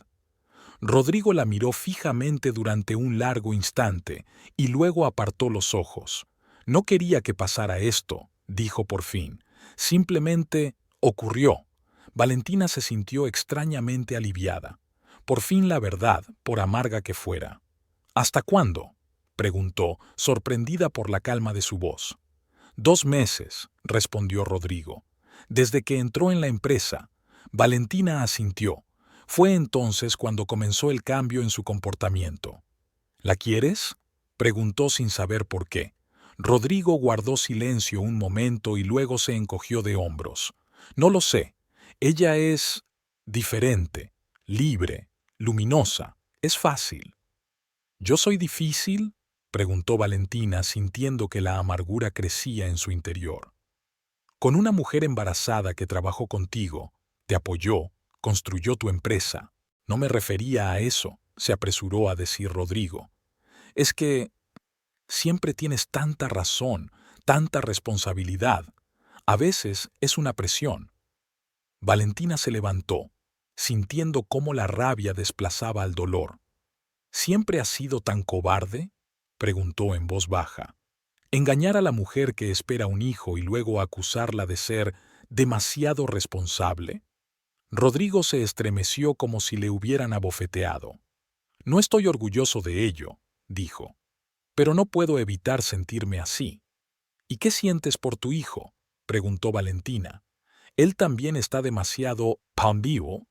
Rodrigo la miró fijamente durante un largo instante y luego apartó los ojos. No quería que pasara esto, dijo por fin. Simplemente ocurrió. Valentina se sintió extrañamente aliviada. Por fin la verdad, por amarga que fuera. ¿Hasta cuándo?, preguntó, sorprendida por la calma de su voz. 2 meses, respondió Rodrigo. Desde que entró en la empresa. Valentina asintió. Fue entonces cuando comenzó el cambio en su comportamiento. ¿La quieres?, preguntó sin saber por qué. Rodrigo guardó silencio un momento y luego se encogió de hombros. No lo sé. Ella es diferente, libre, luminosa. Es fácil. ¿Yo soy difícil?, preguntó Valentina, sintiendo que la amargura crecía en su interior. Con una mujer embarazada que trabajó contigo, te apoyó, construyó tu empresa. No me refería a eso, se apresuró a decir Rodrigo. Es que siempre tienes tanta razón, tanta responsabilidad. A veces es una presión. Valentina se levantó, sintiendo cómo la rabia desplazaba al dolor. ¿Siempre has sido tan cobarde?, preguntó en voz baja. Engañar a la mujer que espera un hijo y luego acusarla de ser demasiado responsable. Rodrigo se estremeció como si le hubieran abofeteado. No estoy orgulloso de ello, dijo. Pero no puedo evitar sentirme así. ¿Y qué sientes por tu hijo?, preguntó Valentina. ¿Él también está demasiado pan vivo?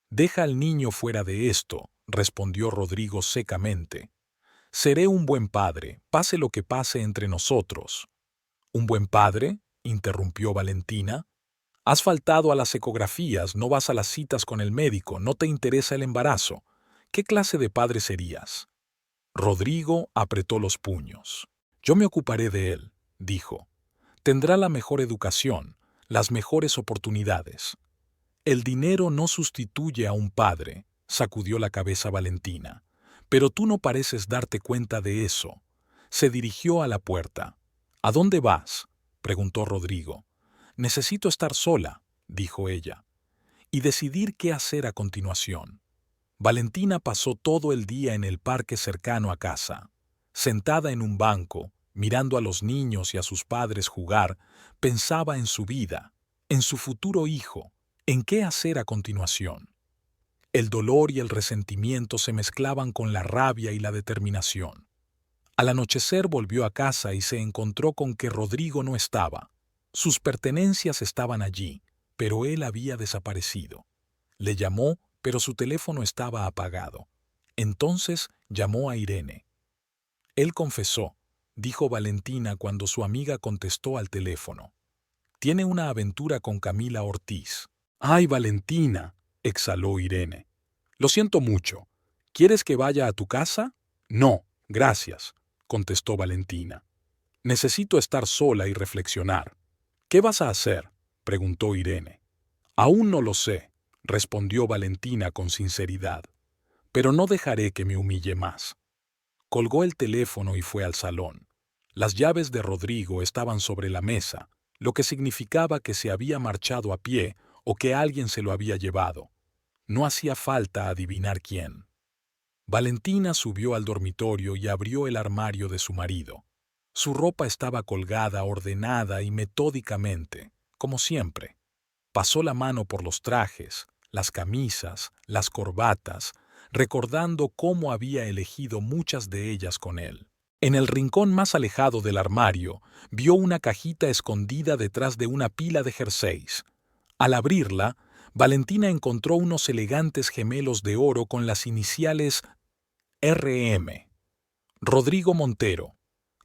Deja al niño fuera de esto, respondió Rodrigo secamente. Seré un buen padre, pase lo que pase entre nosotros. ¿Un buen padre?, interrumpió Valentina. Has faltado a las ecografías, no vas a las citas con el médico, no te interesa el embarazo. ¿Qué clase de padre serías? Rodrigo apretó los puños. Yo me ocuparé de él, dijo. Tendrá la mejor educación, las mejores oportunidades. El dinero no sustituye a un padre, sacudió la cabeza Valentina. Pero tú no pareces darte cuenta de eso. Se dirigió a la puerta. ¿A dónde vas?, preguntó Rodrigo. Necesito estar sola, dijo ella, y decidir qué hacer a continuación. Valentina pasó todo el día en el parque cercano a casa. Sentada en un banco, mirando a los niños y a sus padres jugar, pensaba en su vida, en su futuro hijo, en qué hacer a continuación. El dolor y el resentimiento se mezclaban con la rabia y la determinación. Al anochecer volvió a casa y se encontró con que Rodrigo no estaba. Sus pertenencias estaban allí, pero él había desaparecido. Le llamó, pero su teléfono estaba apagado. Entonces llamó a Irene. Él confesó, dijo Valentina cuando su amiga contestó al teléfono. Tiene una aventura con Camila Ortiz. ¡Ay, Valentina!, exhaló Irene. Lo siento mucho. ¿Quieres que vaya a tu casa? No, gracias, contestó Valentina. Necesito estar sola y reflexionar. ¿Qué vas a hacer?, preguntó Irene. Aún no lo sé, respondió Valentina con sinceridad. Pero no dejaré que me humille más. Colgó el teléfono y fue al salón. Las llaves de Rodrigo estaban sobre la mesa, lo que significaba que se había marchado a pie o que alguien se lo había llevado. No hacía falta adivinar quién. Valentina subió al dormitorio y abrió el armario de su marido. Su ropa estaba colgada, ordenada y metódicamente, como siempre. Pasó la mano por los trajes, las camisas, las corbatas, recordando cómo había elegido muchas de ellas con él. En el rincón más alejado del armario, vio una cajita escondida detrás de una pila de jerseys. Al abrirla, Valentina encontró unos elegantes gemelos de oro con las iniciales RM. Rodrigo Montero.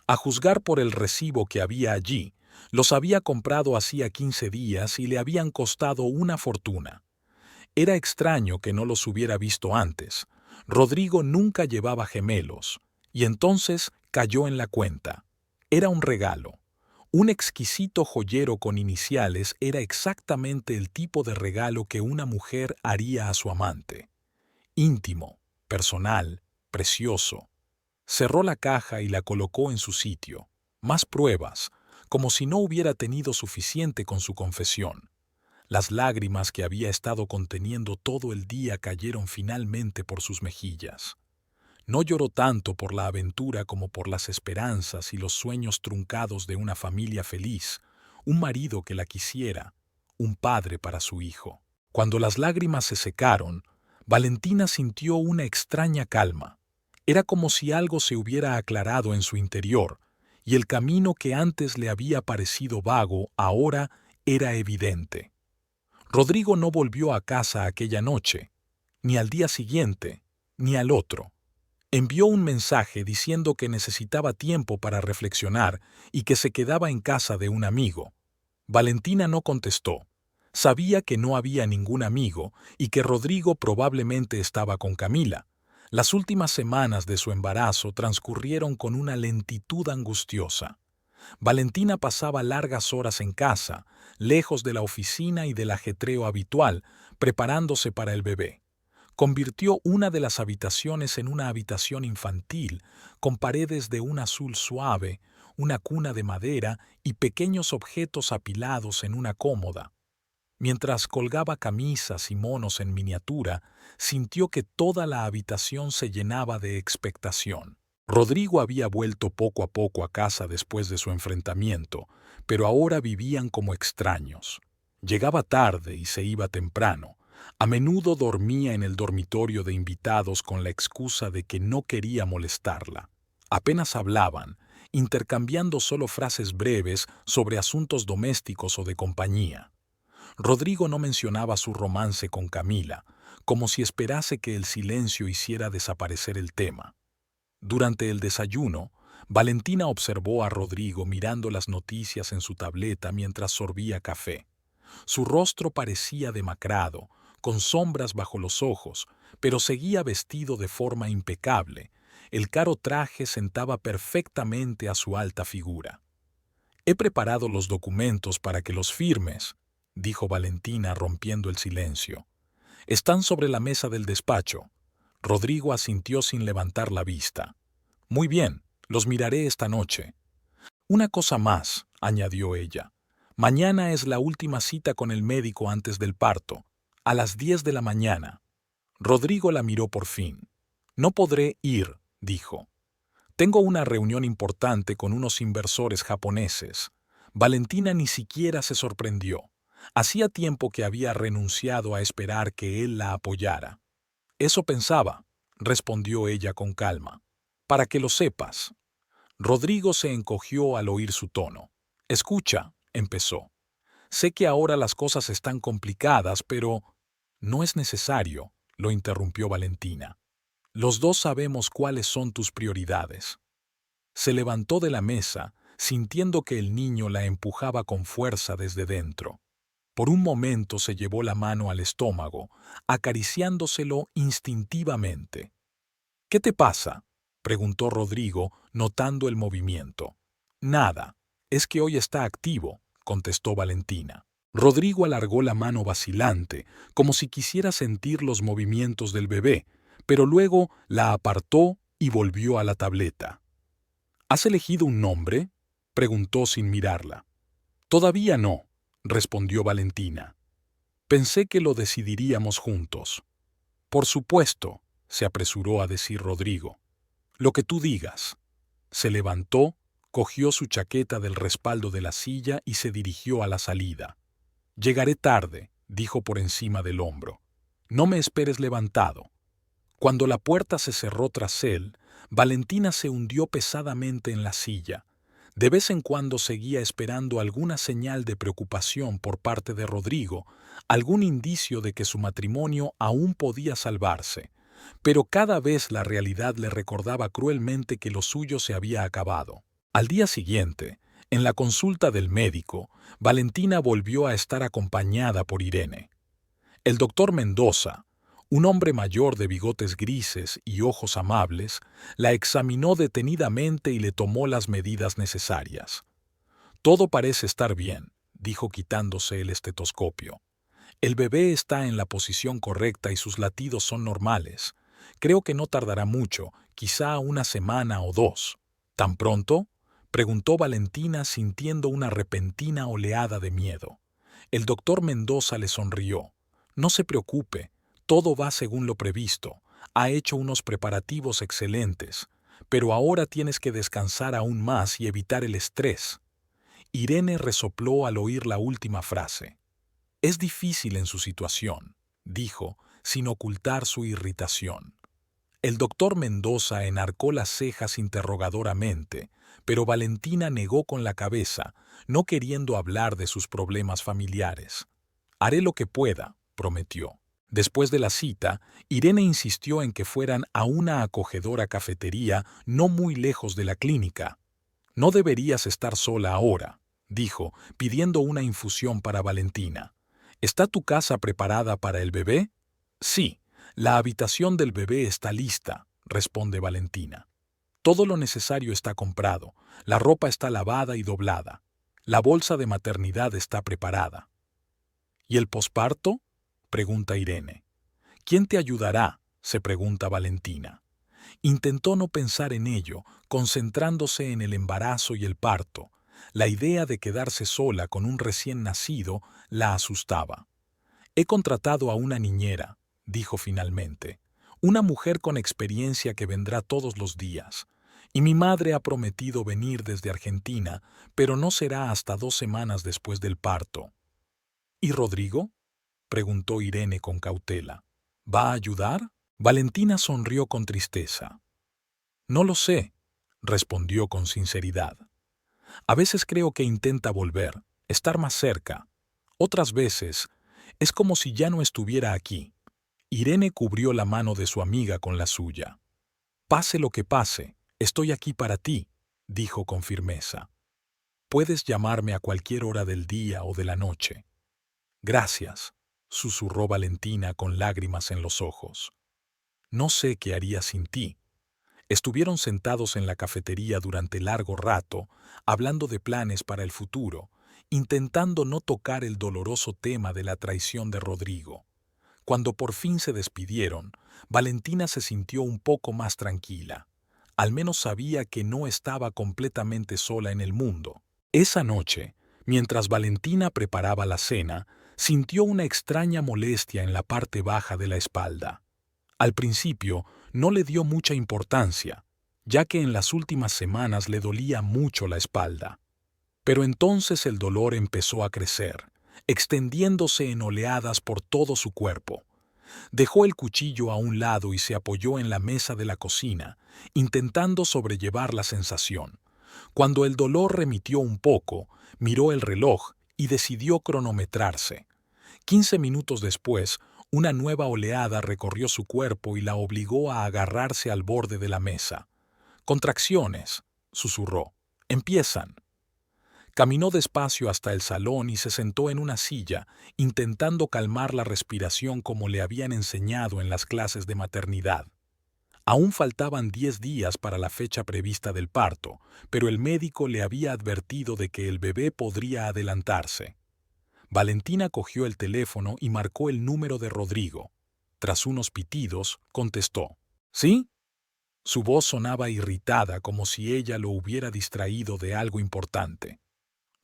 A juzgar por el recibo que había allí, los había comprado hacía 15 días y le habían costado una fortuna. Era extraño que no los hubiera visto antes. Rodrigo nunca llevaba gemelos, y entonces cayó en la cuenta. Era un regalo Un exquisito joyero con iniciales era exactamente el tipo de regalo que una mujer haría a su amante. Íntimo, personal, precioso. Cerró la caja y la colocó en su sitio. Más pruebas, como si no hubiera tenido suficiente con su confesión. Las lágrimas que había estado conteniendo todo el día cayeron finalmente por sus mejillas. No lloró tanto por la aventura como por las esperanzas y los sueños truncados de una familia feliz, un marido que la quisiera, un padre para su hijo. Cuando las lágrimas se secaron, Valentina sintió una extraña calma. Era como si algo se hubiera aclarado en su interior, y el camino que antes le había parecido vago ahora era evidente. Rodrigo no volvió a casa aquella noche, ni al día siguiente, ni al otro. Envió un mensaje diciendo que necesitaba tiempo para reflexionar y que se quedaba en casa de un amigo. Valentina no contestó. Sabía que no había ningún amigo y que Rodrigo probablemente estaba con Camila. Las últimas semanas de su embarazo transcurrieron con una lentitud angustiosa. Valentina pasaba largas horas en casa, lejos de la oficina y del ajetreo habitual, preparándose para el bebé. Convirtió una de las habitaciones en una habitación infantil, con paredes de un azul suave, una cuna de madera y pequeños objetos apilados en una cómoda. Mientras colgaba camisas y monos en miniatura, sintió que toda la habitación se llenaba de expectación. Rodrigo había vuelto poco a poco a casa después de su enfrentamiento, pero ahora vivían como extraños. Llegaba tarde y se iba temprano. A menudo dormía en el dormitorio de invitados con la excusa de que no quería molestarla. Apenas hablaban, intercambiando solo frases breves sobre asuntos domésticos o de compañía. Rodrigo no mencionaba su romance con Camila, como si esperase que el silencio hiciera desaparecer el tema. Durante el desayuno, Valentina observó a Rodrigo mirando las noticias en su tableta mientras sorbía café. Su rostro parecía demacrado, con sombras bajo los ojos, pero seguía vestido de forma impecable. El caro traje sentaba perfectamente a su alta figura. «He preparado los documentos para que los firmes», dijo Valentina rompiendo el silencio. «Están sobre la mesa del despacho». Rodrigo asintió sin levantar la vista. «Muy bien, los miraré esta noche». «Una cosa más», añadió ella. «Mañana es la última cita con el médico antes del parto, a las 10 de la mañana». Rodrigo la miró por fin. «No podré ir», dijo. «Tengo una reunión importante con unos inversores japoneses». Valentina ni siquiera se sorprendió. Hacía tiempo que había renunciado a esperar que él la apoyara. «Eso pensaba», respondió ella con calma. «Para que lo sepas». Rodrigo se encogió al oír su tono. «Escucha», empezó. «Sé que ahora las cosas están complicadas, pero...» «No es necesario», lo interrumpió Valentina. «Los dos sabemos cuáles son tus prioridades». Se levantó de la mesa, sintiendo que el niño la empujaba con fuerza desde dentro. Por un momento se llevó la mano al estómago, acariciándoselo instintivamente. «¿Qué te pasa?», preguntó Rodrigo, notando el movimiento. «Nada, es que hoy está activo», contestó Valentina. Rodrigo alargó la mano vacilante, como si quisiera sentir los movimientos del bebé, pero luego la apartó y volvió a la tableta. «¿Has elegido un nombre?», preguntó sin mirarla. «Todavía no», respondió Valentina. «Pensé que lo decidiríamos juntos». «Por supuesto», se apresuró a decir Rodrigo. «Lo que tú digas». Se levantó, cogió su chaqueta del respaldo de la silla y se dirigió a la salida. «Llegaré tarde», dijo por encima del hombro. «No me esperes levantado». Cuando la puerta se cerró tras él, Valentina se hundió pesadamente en la silla. De vez en cuando seguía esperando alguna señal de preocupación por parte de Rodrigo, algún indicio de que su matrimonio aún podía salvarse, pero cada vez la realidad le recordaba cruelmente que lo suyo se había acabado. Al día siguiente, en la consulta del médico, Valentina volvió a estar acompañada por Irene. El doctor Mendoza, un hombre mayor de bigotes grises y ojos amables, la examinó detenidamente y le tomó las medidas necesarias. Todo parece estar bien, dijo quitándose el estetoscopio. El bebé está en la posición correcta y sus latidos son normales. Creo que no tardará mucho, quizá una semana o dos. ¿Tan pronto?, preguntó Valentina sintiendo una repentina oleada de miedo. El doctor Mendoza le sonrió. No se preocupe, todo va según lo previsto. Ha hecho unos preparativos excelentes, pero ahora tienes que descansar aún más y evitar el estrés. Irene resopló al oír la última frase. Es difícil en su situación, dijo, sin ocultar su irritación. El doctor Mendoza enarcó las cejas interrogadoramente, pero Valentina negó con la cabeza, no queriendo hablar de sus problemas familiares. Haré lo que pueda, prometió. Después de la cita, Irene insistió en que fueran a una acogedora cafetería no muy lejos de la clínica. No deberías estar sola ahora, dijo, pidiendo una infusión para Valentina. ¿Está tu casa preparada para el bebé? Sí, la habitación del bebé está lista, responde Valentina. Todo lo necesario está comprado, la ropa está lavada y doblada. La bolsa de maternidad está preparada. ¿Y el posparto?, pregunta Irene. ¿Quién te ayudará?, se pregunta Valentina. Intentó no pensar en ello, concentrándose en el embarazo y el parto. La idea de quedarse sola con un recién nacido la asustaba. He contratado a una niñera, dijo finalmente, una mujer con experiencia que vendrá todos los días. Y mi madre ha prometido venir desde Argentina, pero no será hasta 2 semanas después del parto. ¿Y Rodrigo?, preguntó Irene con cautela. ¿Va a ayudar? Valentina sonrió con tristeza. No lo sé, respondió con sinceridad. A veces creo que intenta volver, estar más cerca. Otras veces, es como si ya no estuviera aquí. Irene cubrió la mano de su amiga con la suya. Pase lo que pase, estoy aquí para ti, dijo con firmeza. Puedes llamarme a cualquier hora del día o de la noche. Gracias, susurró Valentina con lágrimas en los ojos. No sé qué haría sin ti. Estuvieron sentados en la cafetería durante largo rato, hablando de planes para el futuro, intentando no tocar el doloroso tema de la traición de Rodrigo. Cuando por fin se despidieron, Valentina se sintió un poco más tranquila. Al menos sabía que no estaba completamente sola en el mundo. Esa noche, mientras Valentina preparaba la cena, sintió una extraña molestia en la parte baja de la espalda. Al principio, no le dio mucha importancia, ya que en las últimas semanas le dolía mucho la espalda. Pero entonces el dolor empezó a crecer, extendiéndose en oleadas por todo su cuerpo. Dejó el cuchillo a un lado y se apoyó en la mesa de la cocina, intentando sobrellevar la sensación. Cuando el dolor remitió un poco, miró el reloj y decidió cronometrarse. 15 minutos después, una nueva oleada recorrió su cuerpo y la obligó a agarrarse al borde de la mesa. «Contracciones», susurró. «Empiezan». Caminó despacio hasta el salón y se sentó en una silla, intentando calmar la respiración como le habían enseñado en las clases de maternidad. Aún faltaban 10 días para la fecha prevista del parto, pero el médico le había advertido de que el bebé podría adelantarse. Valentina cogió el teléfono y marcó el número de Rodrigo. Tras unos pitidos, contestó. ¿Sí? Su voz sonaba irritada como si ella lo hubiera distraído de algo importante.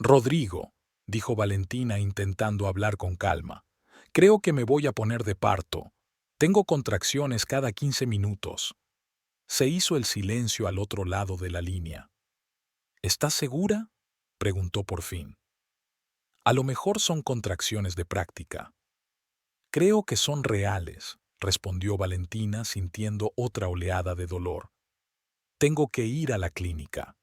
Rodrigo, dijo Valentina intentando hablar con calma. Creo que me voy a poner de parto. Tengo contracciones cada 15 minutos. Se hizo el silencio al otro lado de la línea. ¿Estás segura?, preguntó por fin. A lo mejor son contracciones de práctica. Creo que son reales, respondió Valentina sintiendo otra oleada de dolor. Tengo que ir a la clínica.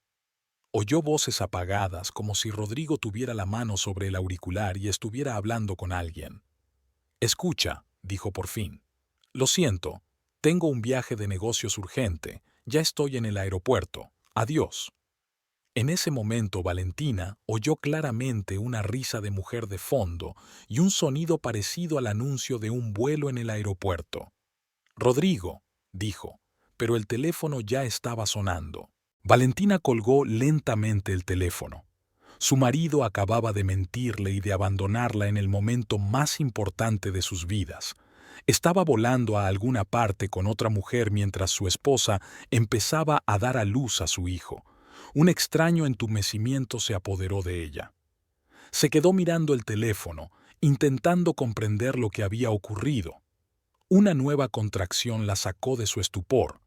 Oyó voces apagadas como si Rodrigo tuviera la mano sobre el auricular y estuviera hablando con alguien. Escucha, dijo por fin. Lo siento, tengo un viaje de negocios urgente, ya estoy en el aeropuerto. Adiós. En ese momento Valentina oyó claramente una risa de mujer de fondo y un sonido parecido al anuncio de un vuelo en el aeropuerto. Rodrigo, dijo, pero el teléfono ya estaba sonando. Valentina colgó lentamente el teléfono. Su marido acababa de mentirle y de abandonarla en el momento más importante de sus vidas. Estaba volando a alguna parte con otra mujer mientras su esposa empezaba a dar a luz a su hijo. Un extraño entumecimiento se apoderó de ella. Se quedó mirando el teléfono, intentando comprender lo que había ocurrido. Una nueva contracción la sacó de su estupor.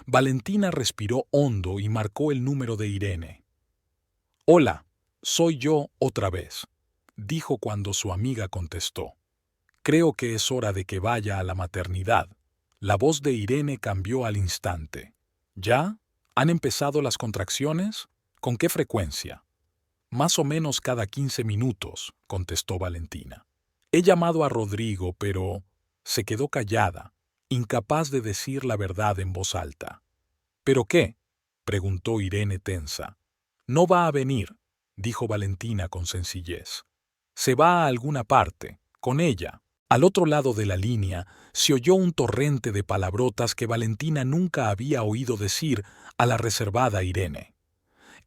Valentina respiró hondo y marcó el número de Irene. «Hola, soy yo otra vez», dijo cuando su amiga contestó. «Creo que es hora de que vaya a la maternidad». La voz de Irene cambió al instante. «¿Ya? ¿Han empezado las contracciones? ¿Con qué frecuencia?» «Más o menos cada 15 minutos», contestó Valentina. «He llamado a Rodrigo, pero…» Se quedó callada, incapaz de decir la verdad en voz alta. «¿Pero qué?», preguntó Irene tensa. «No va a venir», dijo Valentina con sencillez. «Se va a alguna parte, con ella». Al otro lado de la línea se oyó un torrente de palabrotas que Valentina nunca había oído decir a la reservada Irene.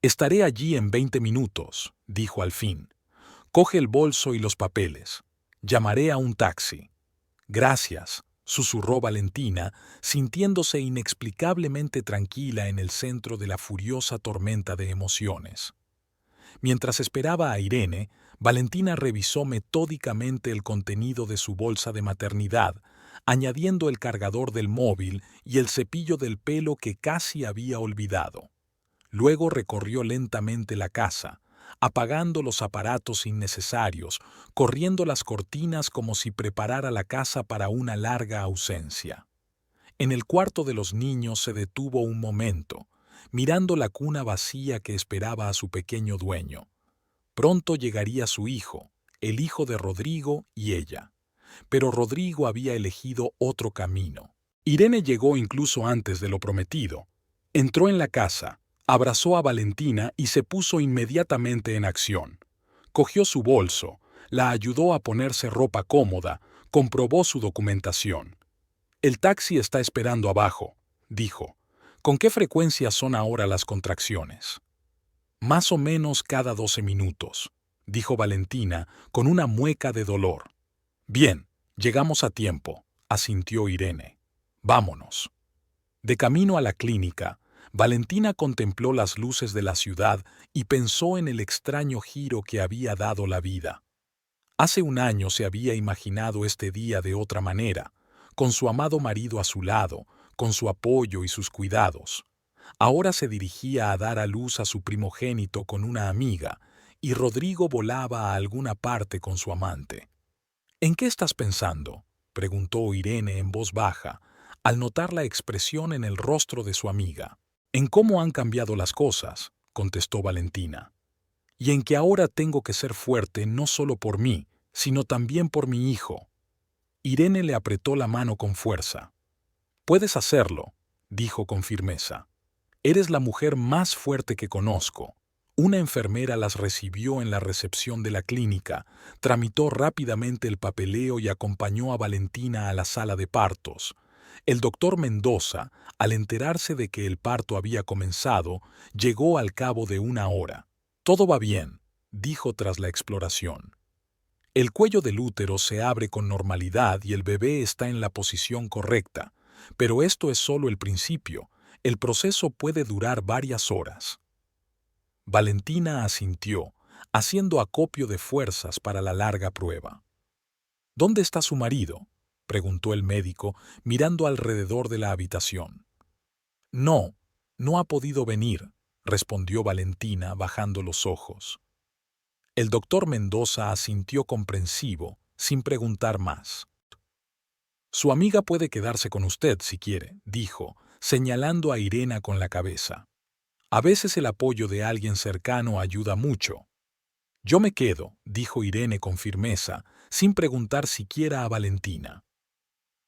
«Estaré allí en 20 minutos», dijo al fin. «Coge el bolso y los papeles. Llamaré a un taxi». «Gracias», susurró Valentina, sintiéndose inexplicablemente tranquila en el centro de la furiosa tormenta de emociones. Mientras esperaba a Irene, Valentina revisó metódicamente el contenido de su bolsa de maternidad, añadiendo el cargador del móvil y el cepillo del pelo que casi había olvidado. Luego recorrió lentamente la casa, apagando los aparatos innecesarios, corriendo las cortinas como si preparara la casa para una larga ausencia. En el cuarto de los niños se detuvo un momento, mirando la cuna vacía que esperaba a su pequeño dueño. Pronto llegaría su hijo, el hijo de Rodrigo y ella. Pero Rodrigo había elegido otro camino. Irene llegó incluso antes de lo prometido. Entró en la casa, abrazó a Valentina y se puso inmediatamente en acción. Cogió su bolso, la ayudó a ponerse ropa cómoda, comprobó su documentación. «El taxi está esperando abajo», dijo. «¿Con qué frecuencia son ahora las contracciones?» «Más o menos cada 12 minutos», dijo Valentina con una mueca de dolor. «Bien, llegamos a tiempo», asintió Irene. «Vámonos». De camino a la clínica, Valentina contempló las luces de la ciudad y pensó en el extraño giro que había dado la vida. Hace un año se había imaginado este día de otra manera, con su amado marido a su lado, con su apoyo y sus cuidados. Ahora se dirigía a dar a luz a su primogénito con una amiga, y Rodrigo volaba a alguna parte con su amante. «¿En qué estás pensando?», preguntó Irene en voz baja, al notar la expresión en el rostro de su amiga. «En cómo han cambiado las cosas», contestó Valentina. «Y en que ahora tengo que ser fuerte no solo por mí, sino también por mi hijo». Irene le apretó la mano con fuerza. «Puedes hacerlo», dijo con firmeza. «Eres la mujer más fuerte que conozco». Una enfermera las recibió en la recepción de la clínica, tramitó rápidamente el papeleo y acompañó a Valentina a la sala de partos. El doctor Mendoza, al enterarse de que el parto había comenzado, llegó al cabo de una hora. «Todo va bien», dijo tras la exploración. «El cuello del útero se abre con normalidad y el bebé está en la posición correcta, pero esto es solo el principio. El proceso puede durar varias horas». Valentina asintió, haciendo acopio de fuerzas para la larga prueba. «¿Dónde está su marido?», preguntó el médico, mirando alrededor de la habitación. «No, no ha podido venir», respondió Valentina, bajando los ojos. El doctor Mendoza asintió comprensivo, sin preguntar más. «Su amiga puede quedarse con usted si quiere», dijo, señalando a Irene con la cabeza. «A veces el apoyo de alguien cercano ayuda mucho». «Yo me quedo», dijo Irene con firmeza, sin preguntar siquiera a Valentina.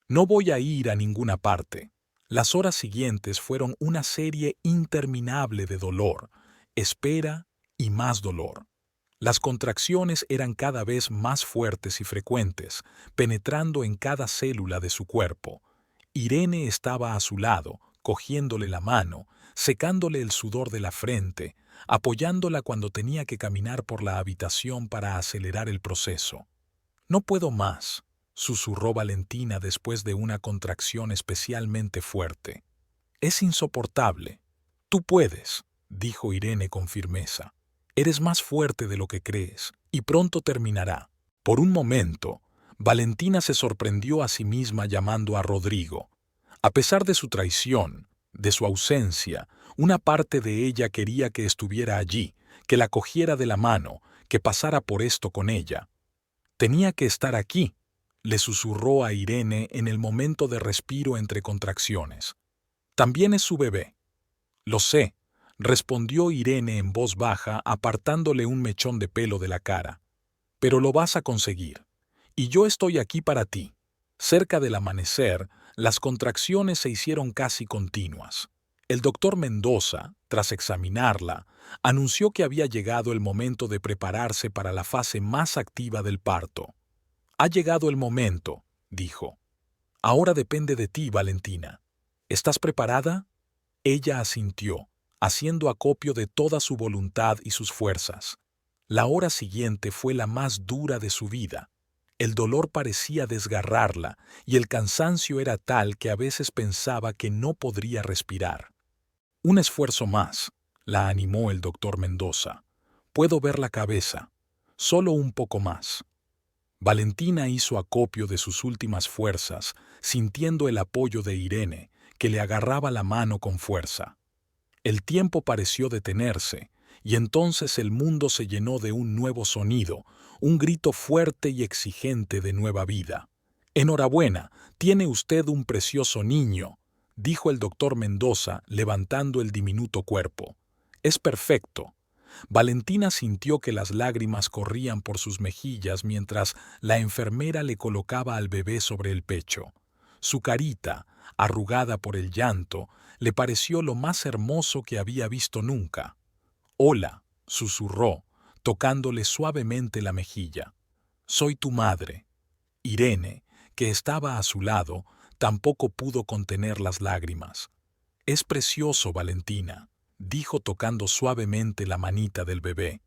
«No voy a ir a ninguna parte». Las horas siguientes fueron una serie interminable de dolor, espera y más dolor. Las contracciones eran cada vez más fuertes y frecuentes, penetrando en cada célula de su cuerpo. Irene estaba a su lado, cogiéndole la mano, secándole el sudor de la frente, apoyándola cuando tenía que caminar por la habitación para acelerar el proceso. «No puedo más», susurró Valentina después de una contracción especialmente fuerte. «Es insoportable». «Tú puedes», dijo Irene con firmeza. «Eres más fuerte de lo que crees, y pronto terminará». Por un momento, Valentina se sorprendió a sí misma llamando a Rodrigo. A pesar de su traición, de su ausencia, una parte de ella quería que estuviera allí, que la cogiera de la mano, que pasara por esto con ella. «Tenía que estar aquí», le susurró a Irene en el momento de respiro entre contracciones. «También es su bebé». «Lo sé», respondió Irene en voz baja, apartándole un mechón de pelo de la cara. «Pero lo vas a conseguir. Y yo estoy aquí para ti». Cerca del amanecer, las contracciones se hicieron casi continuas. El doctor Mendoza, tras examinarla, anunció que había llegado el momento de prepararse para la fase más activa del parto. «Ha llegado el momento», dijo. «Ahora depende de ti, Valentina. ¿Estás preparada?» Ella asintió, haciendo acopio de toda su voluntad y sus fuerzas. La hora siguiente fue la más dura de su vida. El dolor parecía desgarrarla y el cansancio era tal que a veces pensaba que no podría respirar. «Un esfuerzo más», la animó el doctor Mendoza. «Puedo ver la cabeza. Solo un poco más». Valentina hizo acopio de sus últimas fuerzas, sintiendo el apoyo de Irene, que le agarraba la mano con fuerza. El tiempo pareció detenerse, y entonces el mundo se llenó de un nuevo sonido, un grito fuerte y exigente de nueva vida. «Enhorabuena, tiene usted un precioso niño», dijo el doctor Mendoza, levantando el diminuto cuerpo. «Es perfecto». Valentina sintió que las lágrimas corrían por sus mejillas mientras la enfermera le colocaba al bebé sobre el pecho. Su carita, arrugada por el llanto, le pareció lo más hermoso que había visto nunca. «Hola», susurró, tocándole suavemente la mejilla. «Soy tu madre». Irene, que estaba a su lado, tampoco pudo contener las lágrimas. «Es precioso, Valentina», dijo tocando suavemente la manita del bebé.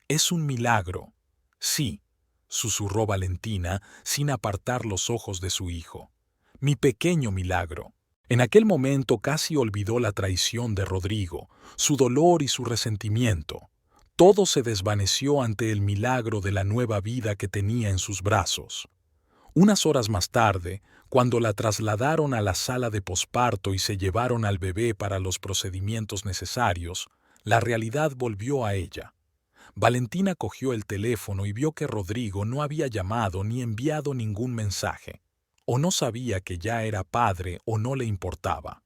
«Es un milagro». «Sí», susurró Valentina sin apartar los ojos de su hijo. «Mi pequeño milagro». En aquel momento casi olvidó la traición de Rodrigo, su dolor y su resentimiento. Todo se desvaneció ante el milagro de la nueva vida que tenía en sus brazos. Unas horas más tarde, cuando la trasladaron a la sala de posparto y se llevaron al bebé para los procedimientos necesarios, la realidad volvió a ella. Valentina cogió el teléfono y vio que Rodrigo no había llamado ni enviado ningún mensaje. O no sabía que ya era padre o no le importaba.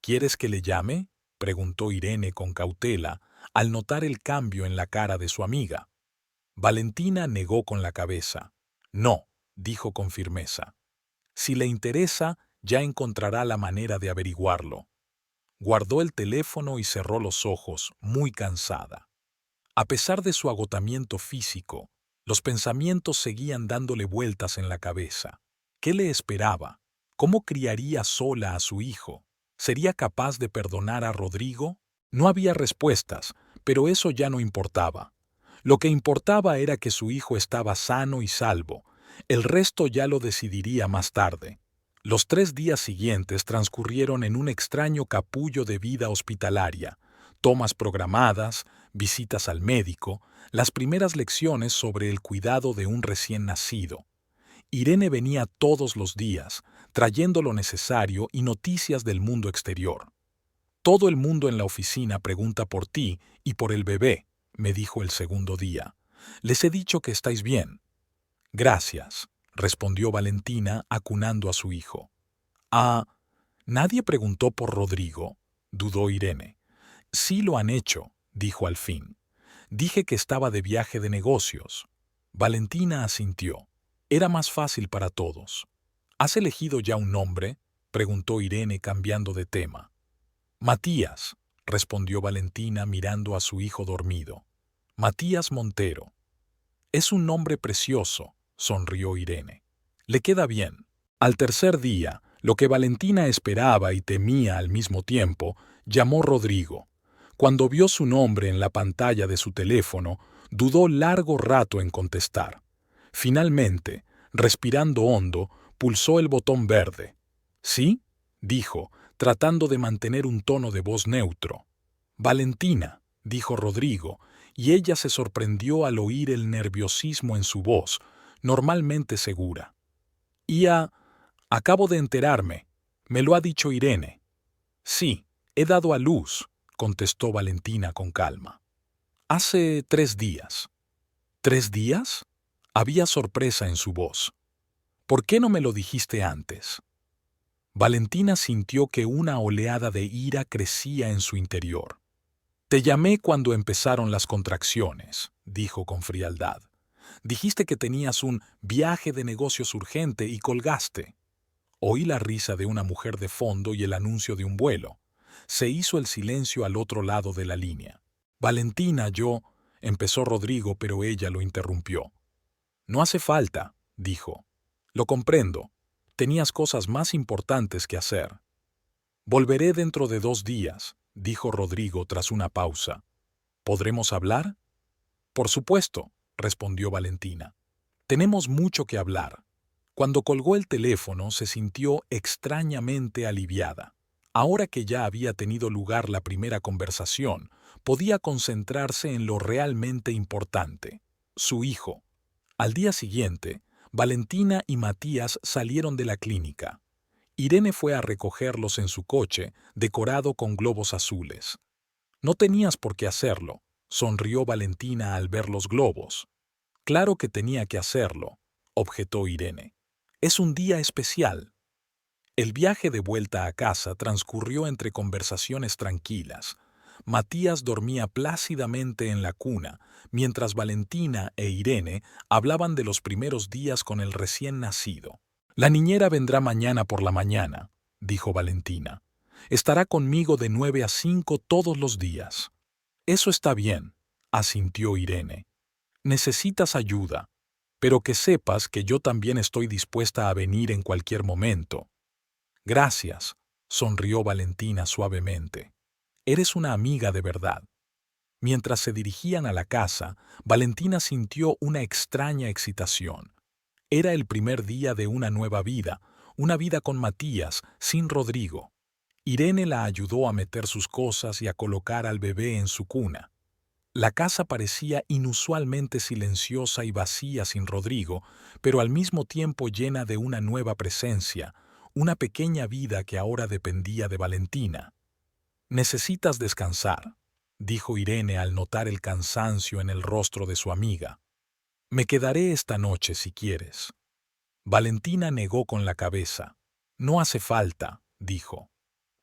«¿Quieres que le llame?», preguntó Irene con cautela, al notar el cambio en la cara de su amiga. Valentina negó con la cabeza. «No», dijo con firmeza. «Si le interesa, ya encontrará la manera de averiguarlo». Guardó el teléfono y cerró los ojos, muy cansada. A pesar de su agotamiento físico, los pensamientos seguían dándole vueltas en la cabeza. ¿Qué le esperaba? ¿Cómo criaría sola a su hijo? ¿Sería capaz de perdonar a Rodrigo? No había respuestas, pero eso ya no importaba. Lo que importaba era que su hijo estaba sano y salvo. El resto ya lo decidiría más tarde. Los 3 días siguientes transcurrieron en un extraño capullo de vida hospitalaria, tomas programadas, visitas al médico, las primeras lecciones sobre el cuidado de un recién nacido. Irene venía todos los días, trayendo lo necesario y noticias del mundo exterior. «Todo el mundo en la oficina pregunta por ti y por el bebé», me dijo el segundo día. «Les he dicho que estáis bien». «Gracias», respondió Valentina acunando a su hijo. «Ah, ¿nadie preguntó por Rodrigo?», dudó Irene. «Sí lo han hecho», dijo al fin. «Dije que estaba de viaje de negocios». Valentina asintió. Era más fácil para todos. «¿Has elegido ya un nombre?», preguntó Irene cambiando de tema. «Matías», respondió Valentina mirando a su hijo dormido. «Matías Montero». «Es un nombre precioso», sonrió Irene. «Le queda bien». Al tercer día, Lo que Valentina esperaba y temía al mismo tiempo, llamó Rodrigo. Cuando vio su nombre en la pantalla de su teléfono, dudó largo rato en contestar. Finalmente, respirando hondo, pulsó el botón verde. ¿Sí?, dijo, tratando de mantener un tono de voz neutro. Valentina, dijo Rodrigo, y ella se sorprendió al oír el nerviosismo en su voz, normalmente segura. Acabo de enterarme. Me lo ha dicho Irene. Sí, he dado a luz, contestó Valentina con calma. Hace 3 días. ¿3 días? Había sorpresa en su voz. ¿Por qué no me lo dijiste antes? Valentina sintió que una oleada de ira crecía en su interior. Te llamé cuando empezaron las contracciones, dijo con frialdad. Dijiste que tenías un viaje de negocios urgente y colgaste. Oí la risa de una mujer de fondo y el anuncio de un vuelo. Se hizo el silencio al otro lado de la línea. Valentina, empezó Rodrigo, pero ella lo interrumpió. No hace falta, dijo. Lo comprendo. Tenías cosas más importantes que hacer. Volveré dentro de 2 días, dijo Rodrigo tras una pausa. ¿Podremos hablar? Por supuesto, respondió Valentina. Tenemos mucho que hablar. Cuando colgó el teléfono se sintió extrañamente aliviada. Ahora que ya había tenido lugar la primera conversación, podía concentrarse en lo realmente importante, su hijo. Al día siguiente, Valentina y Matías salieron de la clínica. Irene fue a recogerlos en su coche, decorado con globos azules. No tenías por qué hacerlo, sonrió Valentina al ver los globos. Claro que tenía que hacerlo, objetó Irene. Es un día especial. El viaje de vuelta a casa transcurrió entre conversaciones tranquilas. Matías dormía plácidamente en la cuna, mientras Valentina e Irene hablaban de los primeros días con el recién nacido. La niñera vendrá mañana por la mañana, dijo Valentina. Estará conmigo de 9 a 5 todos los días. Eso está bien, asintió Irene. Necesitas ayuda, pero que sepas que yo también estoy dispuesta a venir en cualquier momento. Gracias, sonrió Valentina suavemente. Eres una amiga de verdad. Mientras se dirigían a la casa, Valentina sintió una extraña excitación. Era el primer día de una nueva vida, una vida con Matías, sin Rodrigo. Irene la ayudó a meter sus cosas y a colocar al bebé en su cuna. La casa parecía inusualmente silenciosa y vacía sin Rodrigo, pero al mismo tiempo llena de una nueva presencia, una pequeña vida que ahora dependía de Valentina. Necesitas descansar, dijo Irene al notar el cansancio en el rostro de su amiga. Me quedaré esta noche si quieres. Valentina negó con la cabeza. No hace falta, dijo.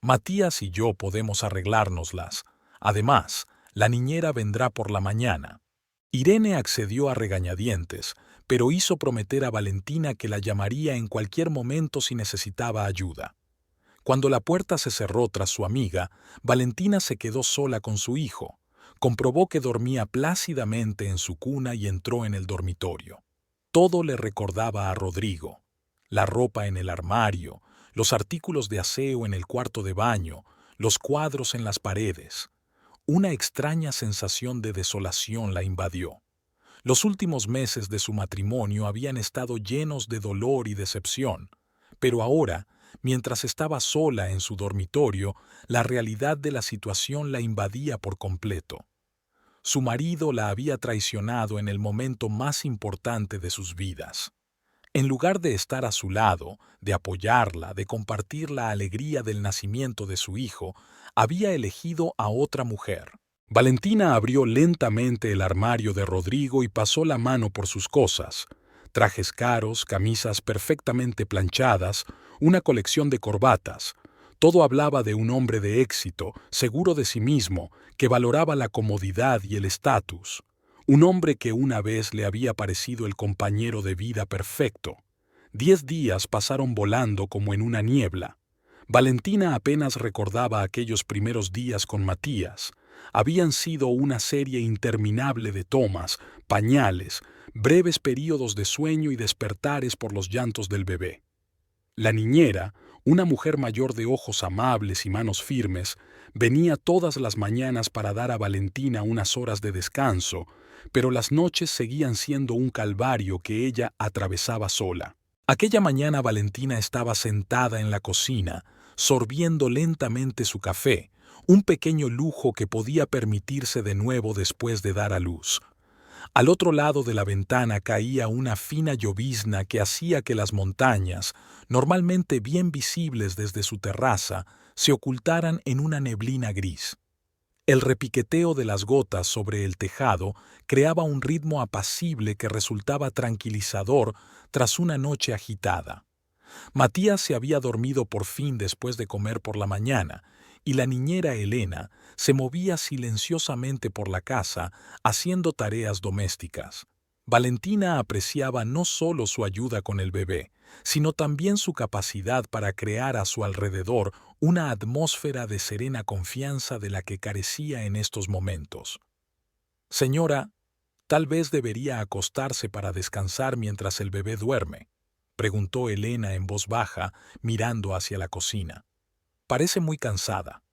Matías y yo podemos arreglárnoslas. Además, la niñera vendrá por la mañana. Irene accedió a regañadientes, pero hizo prometer a Valentina que la llamaría en cualquier momento si necesitaba ayuda. Cuando la puerta se cerró tras su amiga, Valentina se quedó sola con su hijo. Comprobó que dormía plácidamente en su cuna y entró en el dormitorio. Todo le recordaba a Rodrigo. La ropa en el armario, los artículos de aseo en el cuarto de baño, los cuadros en las paredes. Una extraña sensación de desolación la invadió. Los últimos meses de su matrimonio habían estado llenos de dolor y decepción, pero ahora, mientras estaba sola en su dormitorio, la realidad de la situación la invadía por completo. Su marido la había traicionado en el momento más importante de sus vidas. En lugar de estar a su lado, de apoyarla, de compartir la alegría del nacimiento de su hijo, había elegido a otra mujer. Valentina abrió lentamente el armario de Rodrigo y pasó la mano por sus cosas. Trajes caros, camisas perfectamente planchadas, una colección de corbatas. Todo hablaba de un hombre de éxito, seguro de sí mismo, que valoraba la comodidad y el estatus. Un hombre que una vez le había parecido el compañero de vida perfecto. 10 días pasaron volando como en una niebla. Valentina apenas recordaba aquellos primeros días con Matías. Habían sido una serie interminable de tomas, pañales, breves períodos de sueño y despertares por los llantos del bebé. La niñera, Una mujer mayor de ojos amables y manos firmes venía todas las mañanas para dar a Valentina unas horas de descanso, pero las noches seguían siendo un calvario que ella atravesaba sola. Aquella mañana Valentina estaba sentada en la cocina, sorbiendo lentamente su café, un pequeño lujo que podía permitirse de nuevo después de dar a luz. Al otro lado de la ventana caía una fina llovizna que hacía que las montañas, normalmente bien visibles desde su terraza, se ocultaran en una neblina gris. El repiqueteo de las gotas sobre el tejado creaba un ritmo apacible que resultaba tranquilizador tras una noche agitada. Matías se había dormido por fin después de comer por la mañana, y la niñera Elena se movía silenciosamente por la casa haciendo tareas domésticas. Valentina apreciaba no solo su ayuda con el bebé, sino también su capacidad para crear a su alrededor una atmósfera de serena confianza de la que carecía en estos momentos. «Señora, tal vez debería acostarse para descansar mientras el bebé duerme», preguntó Elena en voz baja, mirando hacia la cocina. «Parece muy cansada».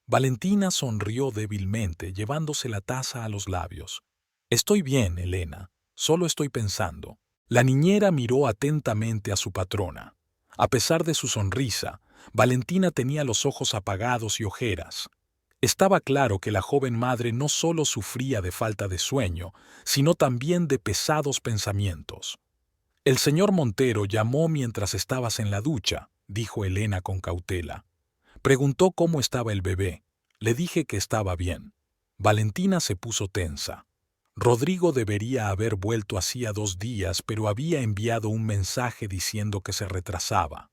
Valentina sonrió débilmente, llevándose la taza a los labios. «Estoy bien, Elena. Solo estoy pensando». La niñera miró atentamente a su patrona. A pesar de su sonrisa, Valentina tenía los ojos apagados y ojeras. Estaba claro que la joven madre no solo sufría de falta de sueño, sino también de pesados pensamientos. «El señor Montero llamó mientras estabas en la ducha», dijo Elena con cautela. «Preguntó cómo estaba el bebé. Le dije que estaba bien». Valentina se puso tensa. Rodrigo debería haber vuelto hacía 2 días, pero había enviado un mensaje diciendo que se retrasaba.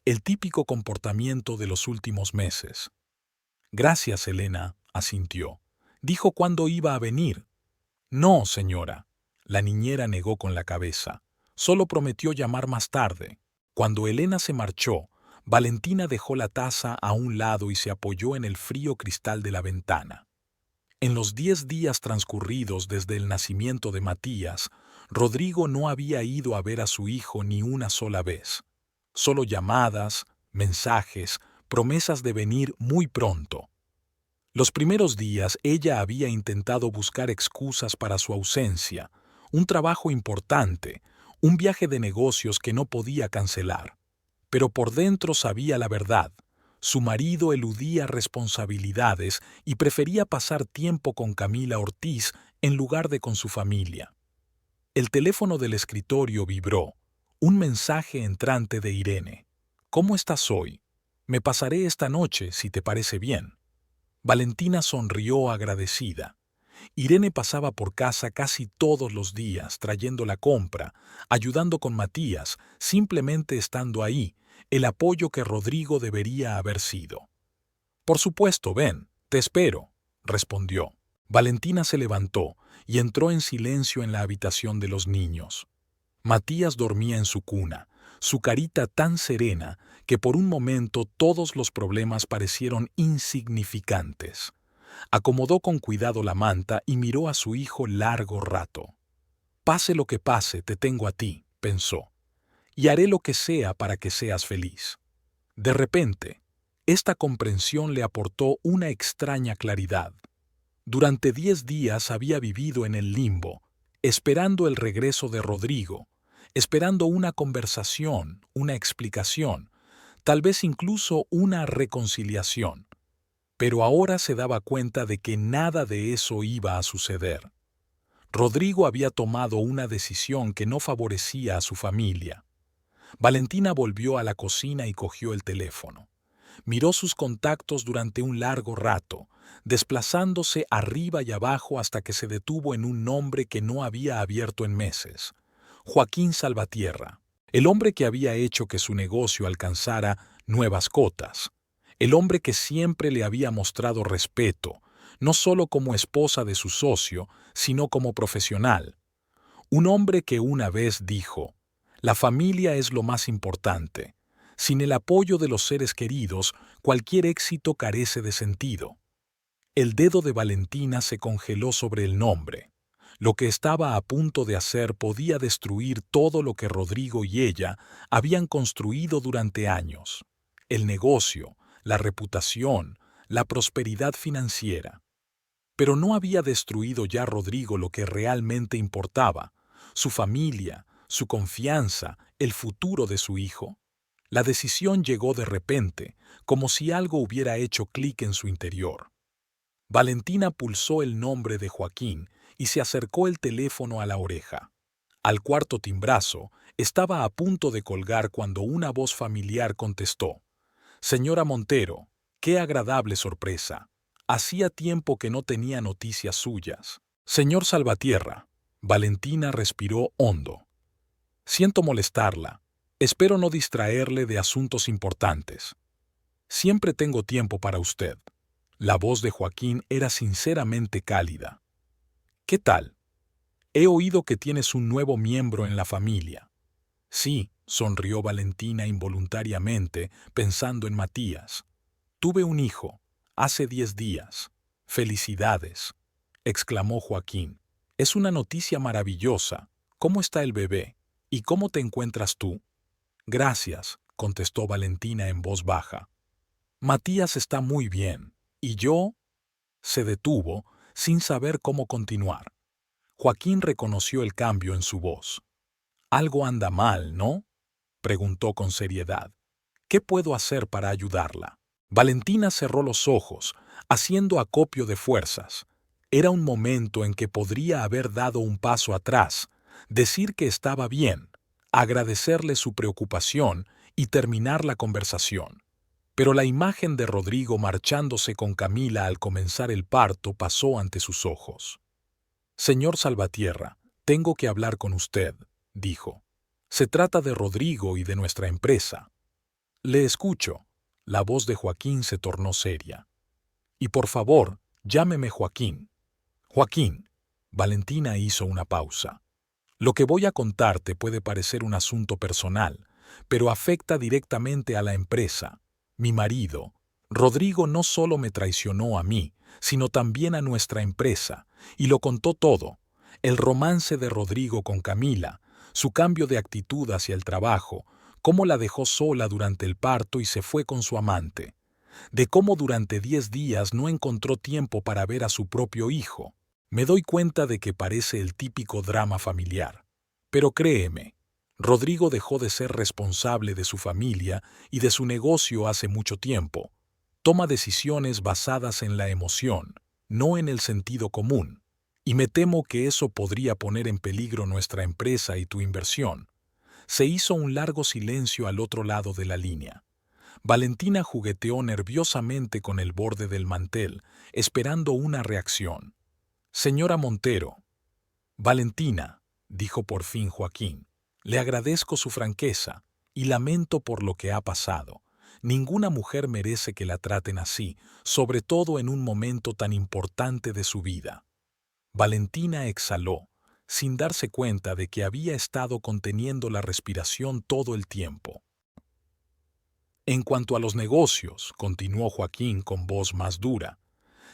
El típico comportamiento de los últimos meses. «Gracias, Elena», asintió. «¿Dijo cuándo iba a venir?» «No, señora». La niñera negó con la cabeza. «Solo prometió llamar más tarde». Cuando Elena se marchó, Valentina dejó la taza a un lado y se apoyó en el frío cristal de la ventana. En los 10 días transcurridos desde el nacimiento de Matías, Rodrigo no había ido a ver a su hijo ni una sola vez. Solo llamadas, mensajes, promesas de venir muy pronto. Los primeros días ella había intentado buscar excusas para su ausencia, un trabajo importante, un viaje de negocios que no podía cancelar. Pero por dentro sabía la verdad. Su marido eludía responsabilidades y prefería pasar tiempo con Camila Ortiz en lugar de con su familia. El teléfono del escritorio vibró. Un mensaje entrante de Irene. «¿Cómo estás hoy? Me pasaré esta noche, si te parece bien». Valentina sonrió agradecida. Irene pasaba por casa casi todos los días, trayendo la compra, ayudando con Matías, simplemente estando ahí, el apoyo que Rodrigo debería haber sido. «Por supuesto, ven, te espero», respondió. Valentina se levantó y entró en silencio en la habitación de los niños. Matías dormía en su cuna, su carita tan serena que por un momento todos los problemas parecieron insignificantes. Acomodó con cuidado la manta y miró a su hijo largo rato. «Pase lo que pase, te tengo a ti», pensó, «y haré lo que sea para que seas feliz». De repente, esta comprensión le aportó una extraña claridad. Durante 10 días había vivido en el limbo, esperando el regreso de Rodrigo, esperando una conversación, una explicación, tal vez incluso una reconciliación. Pero ahora se daba cuenta de que nada de eso iba a suceder. Rodrigo había tomado una decisión que no favorecía a su familia. Valentina volvió a la cocina y cogió el teléfono. Miró sus contactos durante un largo rato, desplazándose arriba y abajo hasta que se detuvo en un nombre que no había abierto en meses. Joaquín Salvatierra, el hombre que había hecho que su negocio alcanzara nuevas cotas. El hombre que siempre le había mostrado respeto, no solo como esposa de su socio, sino como profesional. Un hombre que una vez dijo: «La familia es lo más importante. Sin el apoyo de los seres queridos, cualquier éxito carece de sentido». El dedo de Valentina se congeló sobre el nombre. Lo que estaba a punto de hacer podía destruir todo lo que Rodrigo y ella habían construido durante años. el negocio, la reputación, la prosperidad financiera. Pero no había destruido ya Rodrigo lo que realmente importaba: su familia, su confianza, el futuro de su hijo. La decisión llegó de repente, como si algo hubiera hecho clic en su interior. Valentina pulsó el nombre de Joaquín y se acercó el teléfono a la oreja. Al cuarto timbrazo, estaba a punto de colgar cuando una voz familiar contestó: «Señora Montero, qué agradable sorpresa. Hacía tiempo que no tenía noticias suyas». «Señor Salvatierra». Valentina respiró hondo. «Siento molestarla. Espero no distraerle de asuntos importantes. Siempre tengo tiempo para usted». La voz de Joaquín era sinceramente cálida. «¿Qué tal? He oído que tienes un nuevo miembro en la familia». «Sí», sonrió Valentina involuntariamente, pensando en Matías. «Tuve un hijo, hace 10 días. Felicidades», exclamó Joaquín. «Es una noticia maravillosa. ¿Cómo está el bebé? ¿Y cómo te encuentras tú?» «Gracias», contestó Valentina en voz baja. «Matías está muy bien. ¿Y yo?». Se detuvo, sin saber cómo continuar. Joaquín reconoció el cambio en su voz. «Algo anda mal, ¿no?», preguntó con seriedad. «¿Qué puedo hacer para ayudarla?». Valentina cerró los ojos, haciendo acopio de fuerzas. Era un momento en que podría haber dado un paso atrás, decir que estaba bien, agradecerle su preocupación y terminar la conversación. Pero la imagen de Rodrigo marchándose con Camila al comenzar el parto pasó ante sus ojos. «Señor Salvatierra, tengo que hablar con usted», dijo. «Se trata de Rodrigo y de nuestra empresa». «Le escucho». La voz de Joaquín se tornó seria. «Y por favor, llámeme Joaquín». «Joaquín». Valentina hizo una pausa. «Lo que voy a contarte puede parecer un asunto personal, pero afecta directamente a la empresa. Mi marido, Rodrigo, no solo me traicionó a mí, sino también a nuestra empresa, y lo contó todo: el romance de Rodrigo con Camila, su cambio de actitud hacia el trabajo, cómo la dejó sola durante el parto y se fue con su amante, de cómo durante 10 días no encontró tiempo para ver a su propio hijo. Me doy cuenta de que parece el típico drama familiar. Pero créeme, Rodrigo dejó de ser responsable de su familia y de su negocio hace mucho tiempo. Toma decisiones basadas en la emoción, no en el sentido común. Y me temo que eso podría poner en peligro nuestra empresa y tu inversión». Se hizo un largo silencio al otro lado de la línea. Valentina jugueteó nerviosamente con el borde del mantel, esperando una reacción. «Señora Montero». «Valentina», dijo por fin Joaquín, «le agradezco su franqueza y lamento por lo que ha pasado. Ninguna mujer merece que la traten así, sobre todo en un momento tan importante de su vida». Valentina exhaló, sin darse cuenta de que había estado conteniendo la respiración todo el tiempo. «En cuanto a los negocios», continuó Joaquín con voz más dura,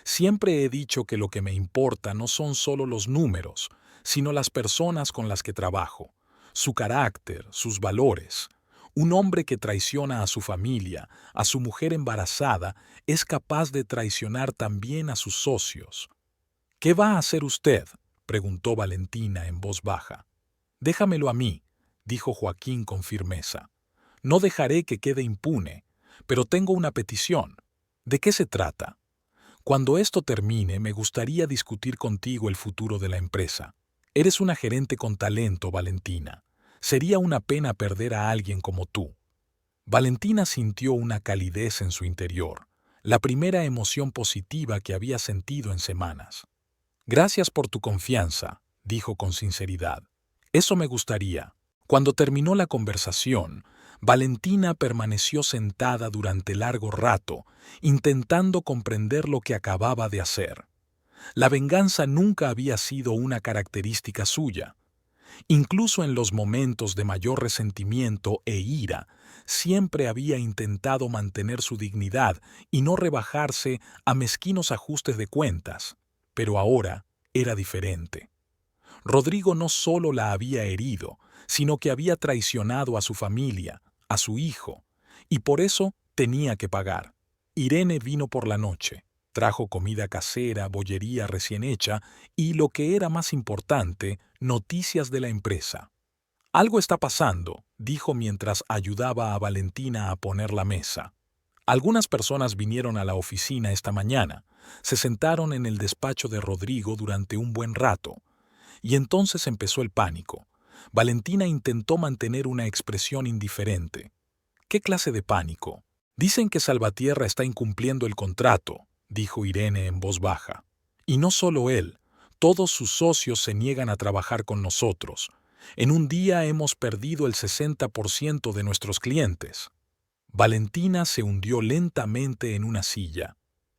«siempre he dicho que lo que me importa no son solo los números, sino las personas con las que trabajo, su carácter, sus valores. Un hombre que traiciona a su familia, a su mujer embarazada, es capaz de traicionar también a sus socios». «¿Qué va a hacer usted?», preguntó Valentina en voz baja. «Déjamelo a mí», dijo Joaquín con firmeza. «No dejaré que quede impune, pero tengo una petición». «¿De qué se trata?». «Cuando esto termine, me gustaría discutir contigo el futuro de la empresa. Eres una gerente con talento, Valentina. Sería una pena perder a alguien como tú». Valentina sintió una calidez en su interior, la primera emoción positiva que había sentido en semanas. «Gracias por tu confianza», dijo con sinceridad. «Eso me gustaría». Cuando terminó la conversación, Valentina permaneció sentada durante largo rato, intentando comprender lo que acababa de hacer. La venganza nunca había sido una característica suya. Incluso en los momentos de mayor resentimiento e ira, siempre había intentado mantener su dignidad y no rebajarse a mezquinos ajustes de cuentas. Pero ahora era diferente. Rodrigo no solo la había herido, sino que había traicionado a su familia, a su hijo, y por eso Tenía que pagar. Irene vino por la noche. Trajo comida casera, bollería recién hecha y, lo que era más importante, noticias de la empresa. Algo está pasando, dijo mientras ayudaba a Valentina a poner la mesa. Algunas personas vinieron a la oficina esta mañana, se sentaron en el despacho de Rodrigo durante un buen rato. Y entonces empezó el pánico. Valentina intentó mantener una expresión indiferente. ¿Qué clase de pánico? Dicen que Salvatierra está incumpliendo el contrato, dijo Irene en voz baja. Y no solo él, todos sus socios se niegan a trabajar con nosotros. En un día hemos perdido el 60% de nuestros clientes. Valentina se hundió lentamente en una silla.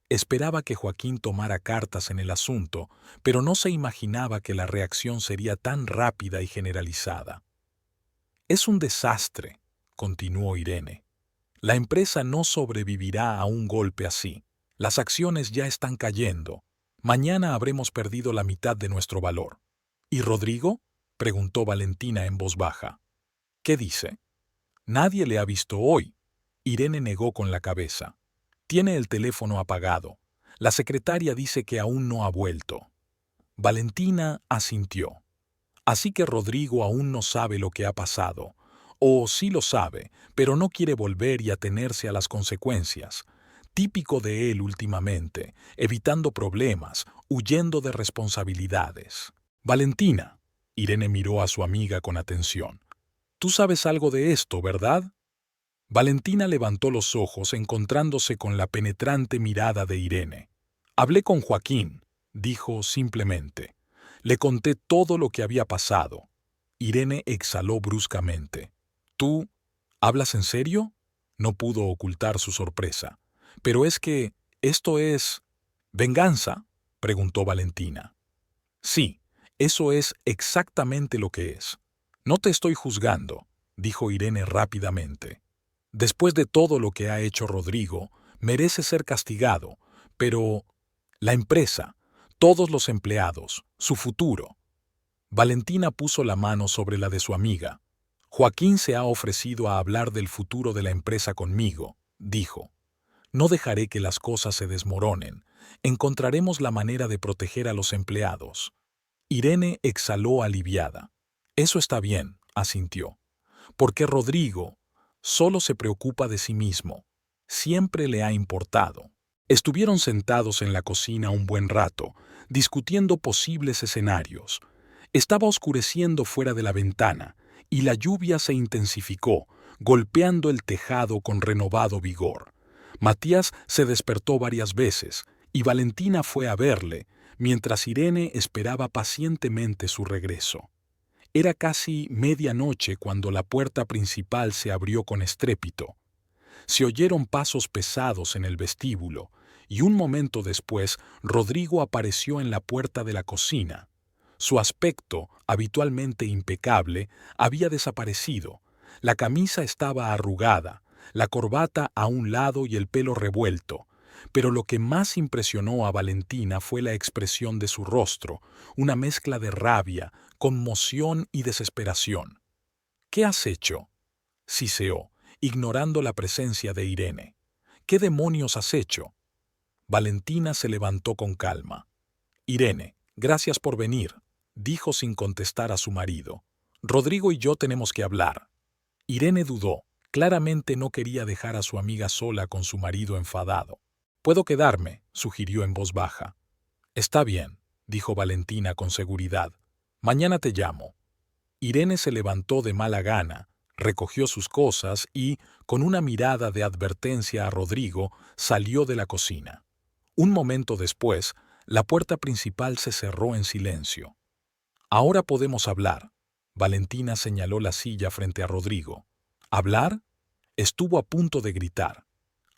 Esperaba que Joaquín tomara cartas en el asunto, pero no se imaginaba que la reacción sería tan rápida y generalizada. Es un desastre, continuó Irene. La empresa no sobrevivirá a un golpe así. Las acciones ya están cayendo. Mañana habremos perdido la mitad de nuestro valor. ¿Y Rodrigo?, preguntó Valentina en voz baja. ¿Qué dice? Nadie le ha visto hoy. Irene negó con la cabeza. Tiene el teléfono apagado. La secretaria dice que aún no ha vuelto. Valentina asintió. Así que Rodrigo aún no sabe lo que ha pasado. O sí lo sabe, pero no quiere volver y atenerse a las consecuencias. Típico de él últimamente, evitando problemas, huyendo de responsabilidades. Valentina, Irene miró a su amiga con atención. Tú sabes algo de esto, ¿verdad? Valentina levantó los ojos encontrándose con la penetrante mirada de Irene. Hablé con Joaquín, dijo simplemente. Le conté todo lo que había pasado. Irene exhaló bruscamente. ¿Tú hablas en serio? No pudo ocultar su sorpresa. Pero es que esto es... ¿venganza?, preguntó Valentina. Sí, eso es exactamente lo que es. No te estoy juzgando, dijo Irene rápidamente. Después de todo lo que ha hecho Rodrigo, merece ser castigado, pero la empresa, todos los empleados, su futuro. Valentina puso la mano sobre la de su amiga. Joaquín se ha ofrecido a hablar del futuro de la empresa conmigo, dijo. No dejaré que las cosas se desmoronen. Encontraremos la manera de proteger a los empleados. Irene exhaló aliviada. Eso está bien, asintió. Porque Rodrigo solo se preocupa de sí mismo. Siempre le ha importado. Estuvieron sentados en la cocina un buen rato, discutiendo posibles escenarios. Estaba oscureciendo fuera de la ventana, y la lluvia se intensificó, golpeando el tejado con renovado vigor. Matías se despertó varias veces, y Valentina fue a verle, mientras Irene esperaba pacientemente su regreso. Era casi medianoche cuando la puerta principal se abrió con estrépito. Se oyeron pasos pesados en el vestíbulo, y un momento después Rodrigo apareció en la puerta de la cocina. Su aspecto, habitualmente impecable, había desaparecido. La camisa estaba arrugada, la corbata a un lado y el pelo revuelto. Pero lo que más impresionó a Valentina fue la expresión de su rostro, una mezcla de rabia, conmoción y desesperación. ¿Qué has hecho?, siseó, ignorando la presencia de Irene. ¿Qué demonios has hecho? Valentina se levantó con calma. Irene, gracias por venir, dijo sin contestar a su marido. Rodrigo y yo tenemos que hablar. Irene dudó. Claramente no quería dejar a su amiga sola con su marido enfadado. «Puedo quedarme», sugirió en voz baja. «Está bien», dijo Valentina con seguridad. «Mañana te llamo». Irene se levantó de mala gana, recogió sus cosas y, con una mirada de advertencia a Rodrigo, salió de la cocina. Un momento después, la puerta principal se cerró en silencio. «Ahora podemos hablar», Valentina señaló la silla frente a Rodrigo. ¿Hablar? Estuvo a punto de gritar.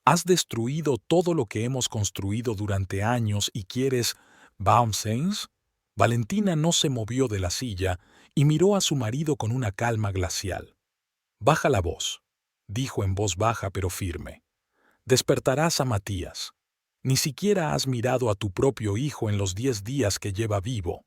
Has destruido todo lo que hemos construido durante años y quieres... ¿Baumseins? Valentina no se movió de la silla y miró a su marido con una calma glacial. Baja la voz, dijo en voz baja pero firme. Despertarás a Matías. Ni siquiera has mirado a tu propio hijo en los 10 días que lleva vivo.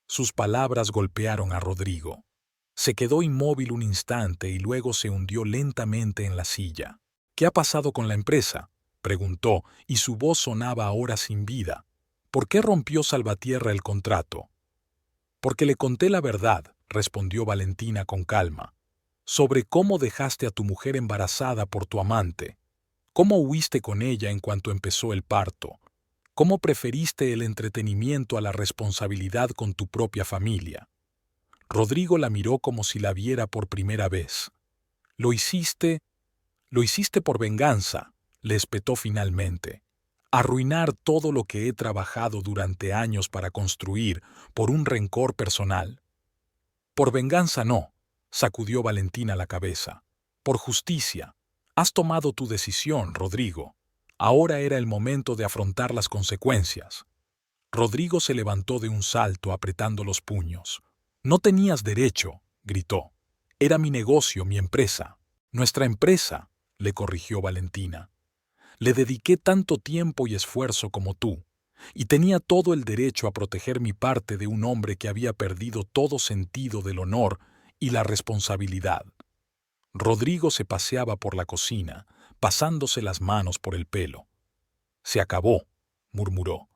Sus palabras golpearon a Rodrigo. Se quedó inmóvil un instante y luego se hundió lentamente en la silla. ¿Qué ha pasado con la empresa?, preguntó, y su voz sonaba ahora sin vida. ¿Por qué rompió Salvatierra el contrato? Porque le conté la verdad, respondió Valentina con calma, sobre cómo dejaste a tu mujer embarazada por tu amante, cómo huiste con ella en cuanto empezó el parto, cómo preferiste el entretenimiento a la responsabilidad con tu propia familia. Rodrigo la miró como si la viera por primera vez. Lo hiciste por venganza, le espetó finalmente. Arruinar todo lo que he trabajado durante años para construir por un rencor personal. Por venganza no, sacudió Valentina la cabeza. Por justicia. Has tomado tu decisión, Rodrigo. Ahora era el momento de afrontar las consecuencias. Rodrigo se levantó de un salto apretando los puños. No tenías derecho, gritó. Era mi negocio, mi empresa. Nuestra empresa, le corrigió Valentina. Le dediqué tanto tiempo y esfuerzo como tú, y tenía todo el derecho a proteger mi parte de un hombre que había perdido todo sentido del honor y la responsabilidad. Rodrigo se paseaba por la cocina, pasándose las manos por el pelo. Se acabó, murmuró.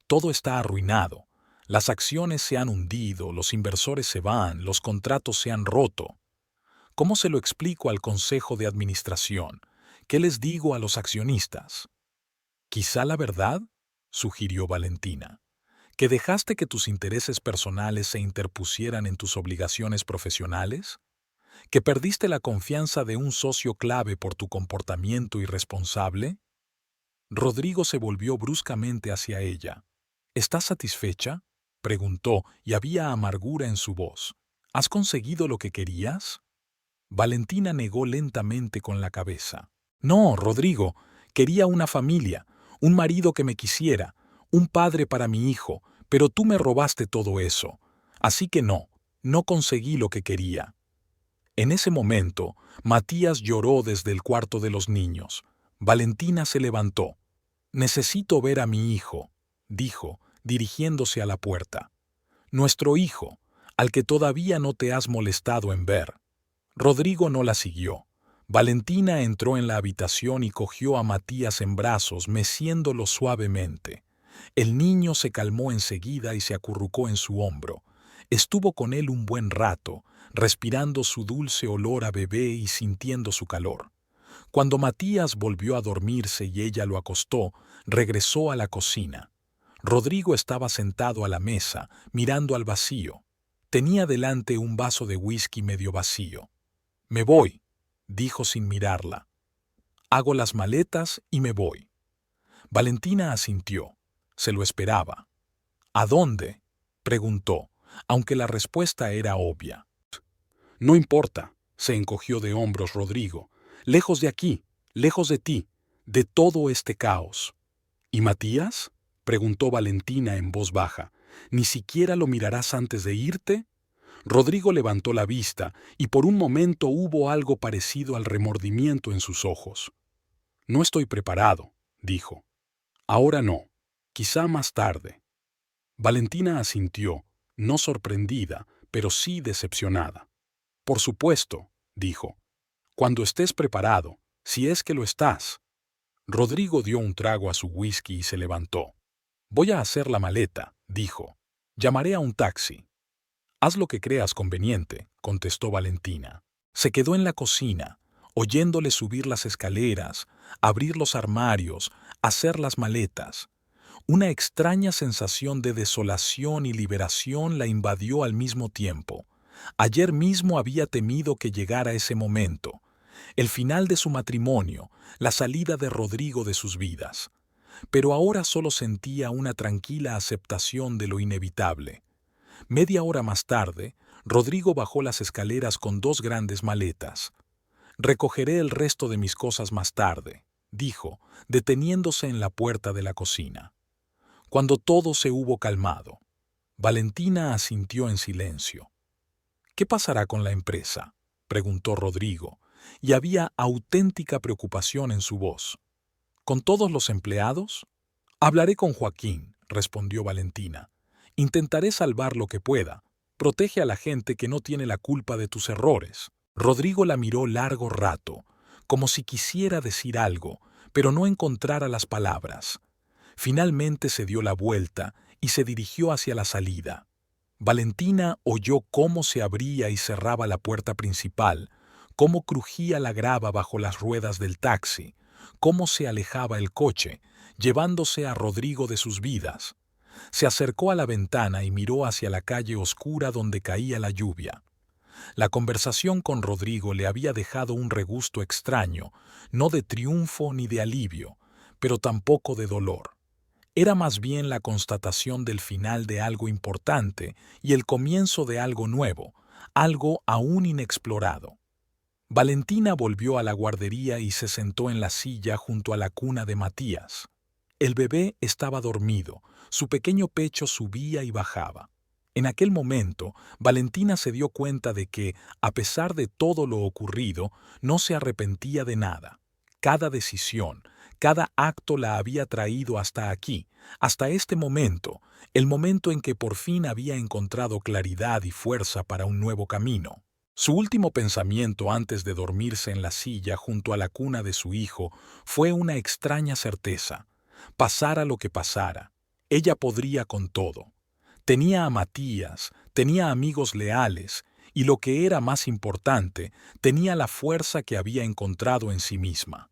Todo está arruinado. Las acciones se han hundido, los inversores se van, los contratos se han roto. ¿Cómo se lo explico al Consejo de Administración? ¿Qué les digo a los accionistas? Quizá la verdad, sugirió Valentina, que dejaste que tus intereses personales se interpusieran en tus obligaciones profesionales, que perdiste la confianza de un socio clave por tu comportamiento irresponsable. Rodrigo se volvió bruscamente hacia ella. ¿Estás satisfecha?, preguntó, y había amargura en su voz. ¿Has conseguido lo que querías? Valentina negó lentamente con la cabeza. No, Rodrigo, quería una familia, un marido que me quisiera, un padre para mi hijo, pero tú me robaste todo eso. Así que no conseguí lo que quería. En ese momento, Matías lloró desde el cuarto de los niños. Valentina se levantó. Necesito ver a mi hijo, dijo, dirigiéndose a la puerta. Nuestro hijo, al que todavía no te has molestado en ver. Rodrigo no la siguió. Valentina entró en la habitación y cogió a Matías en brazos, meciéndolo suavemente. El niño se calmó enseguida y se acurrucó en su hombro. Estuvo con él un buen rato, respirando su dulce olor a bebé y sintiendo su calor. Cuando Matías volvió a dormirse y ella lo acostó, regresó a la cocina. Rodrigo estaba sentado a la mesa, mirando al vacío. Tenía delante un vaso de whisky medio vacío. Me voy, dijo sin mirarla. Hago las maletas y me voy. Valentina asintió. Se lo esperaba. ¿A dónde?, preguntó, aunque la respuesta era obvia. No importa, se encogió de hombros Rodrigo. Lejos de aquí, lejos de ti, de todo este caos. ¿Y Matías?, preguntó Valentina en voz baja. ¿Ni siquiera lo mirarás antes de irte? Rodrigo levantó la vista y por un momento hubo algo parecido al remordimiento en sus ojos. No estoy preparado, dijo. Ahora no, quizá más tarde. Valentina asintió, no sorprendida, pero sí decepcionada. Por supuesto, dijo. Cuando estés preparado, si es que lo estás. Rodrigo dio un trago a su whisky y se levantó. Voy a hacer la maleta, dijo. Llamaré a un taxi. Haz lo que creas conveniente, contestó Valentina. Se quedó en la cocina, oyéndole subir las escaleras, abrir los armarios, hacer las maletas. Una extraña sensación de desolación y liberación la invadió al mismo tiempo. Ayer mismo había temido que llegara ese momento, el final de su matrimonio, la salida de Rodrigo de sus vidas. Pero ahora solo sentía una tranquila aceptación de lo inevitable. Media hora más tarde, Rodrigo bajó las escaleras con 2 grandes maletas. Recogeré el resto de mis cosas más tarde, dijo, deteniéndose en la puerta de la cocina. Cuando todo se hubo calmado, Valentina asintió en silencio. ¿Qué pasará con la empresa?, preguntó Rodrigo, y había auténtica preocupación en su voz. ¿Con todos los empleados? Hablaré con Joaquín, respondió Valentina. Intentaré salvar lo que pueda. Protege a la gente que no tiene la culpa de tus errores. Rodrigo la miró largo rato, como si quisiera decir algo, pero no encontrara las palabras. Finalmente se dio la vuelta y se dirigió hacia la salida. Valentina oyó cómo se abría y cerraba la puerta principal, cómo crujía la grava bajo las ruedas del taxi, cómo se alejaba el coche, llevándose a Rodrigo de sus vidas. Se acercó a la ventana y miró hacia la calle oscura donde caía la lluvia. La conversación con Rodrigo le había dejado un regusto extraño, no de triunfo ni de alivio, pero tampoco de dolor. Era más bien la constatación del final de algo importante y el comienzo de algo nuevo, algo aún inexplorado. Valentina volvió a la guardería y se sentó en la silla junto a la cuna de Matías. El bebé estaba dormido, su pequeño pecho subía y bajaba. En aquel momento, Valentina se dio cuenta de que, a pesar de todo lo ocurrido, no se arrepentía de nada. Cada decisión, cada acto la había traído hasta aquí, hasta este momento, el momento en que por fin había encontrado claridad y fuerza para un nuevo camino. Su último pensamiento antes de dormirse en la silla junto a la cuna de su hijo fue una extraña certeza. Pasara lo que pasara, ella podría con todo. Tenía a Matías, tenía amigos leales, y lo que era más importante, tenía la fuerza que había encontrado en sí misma.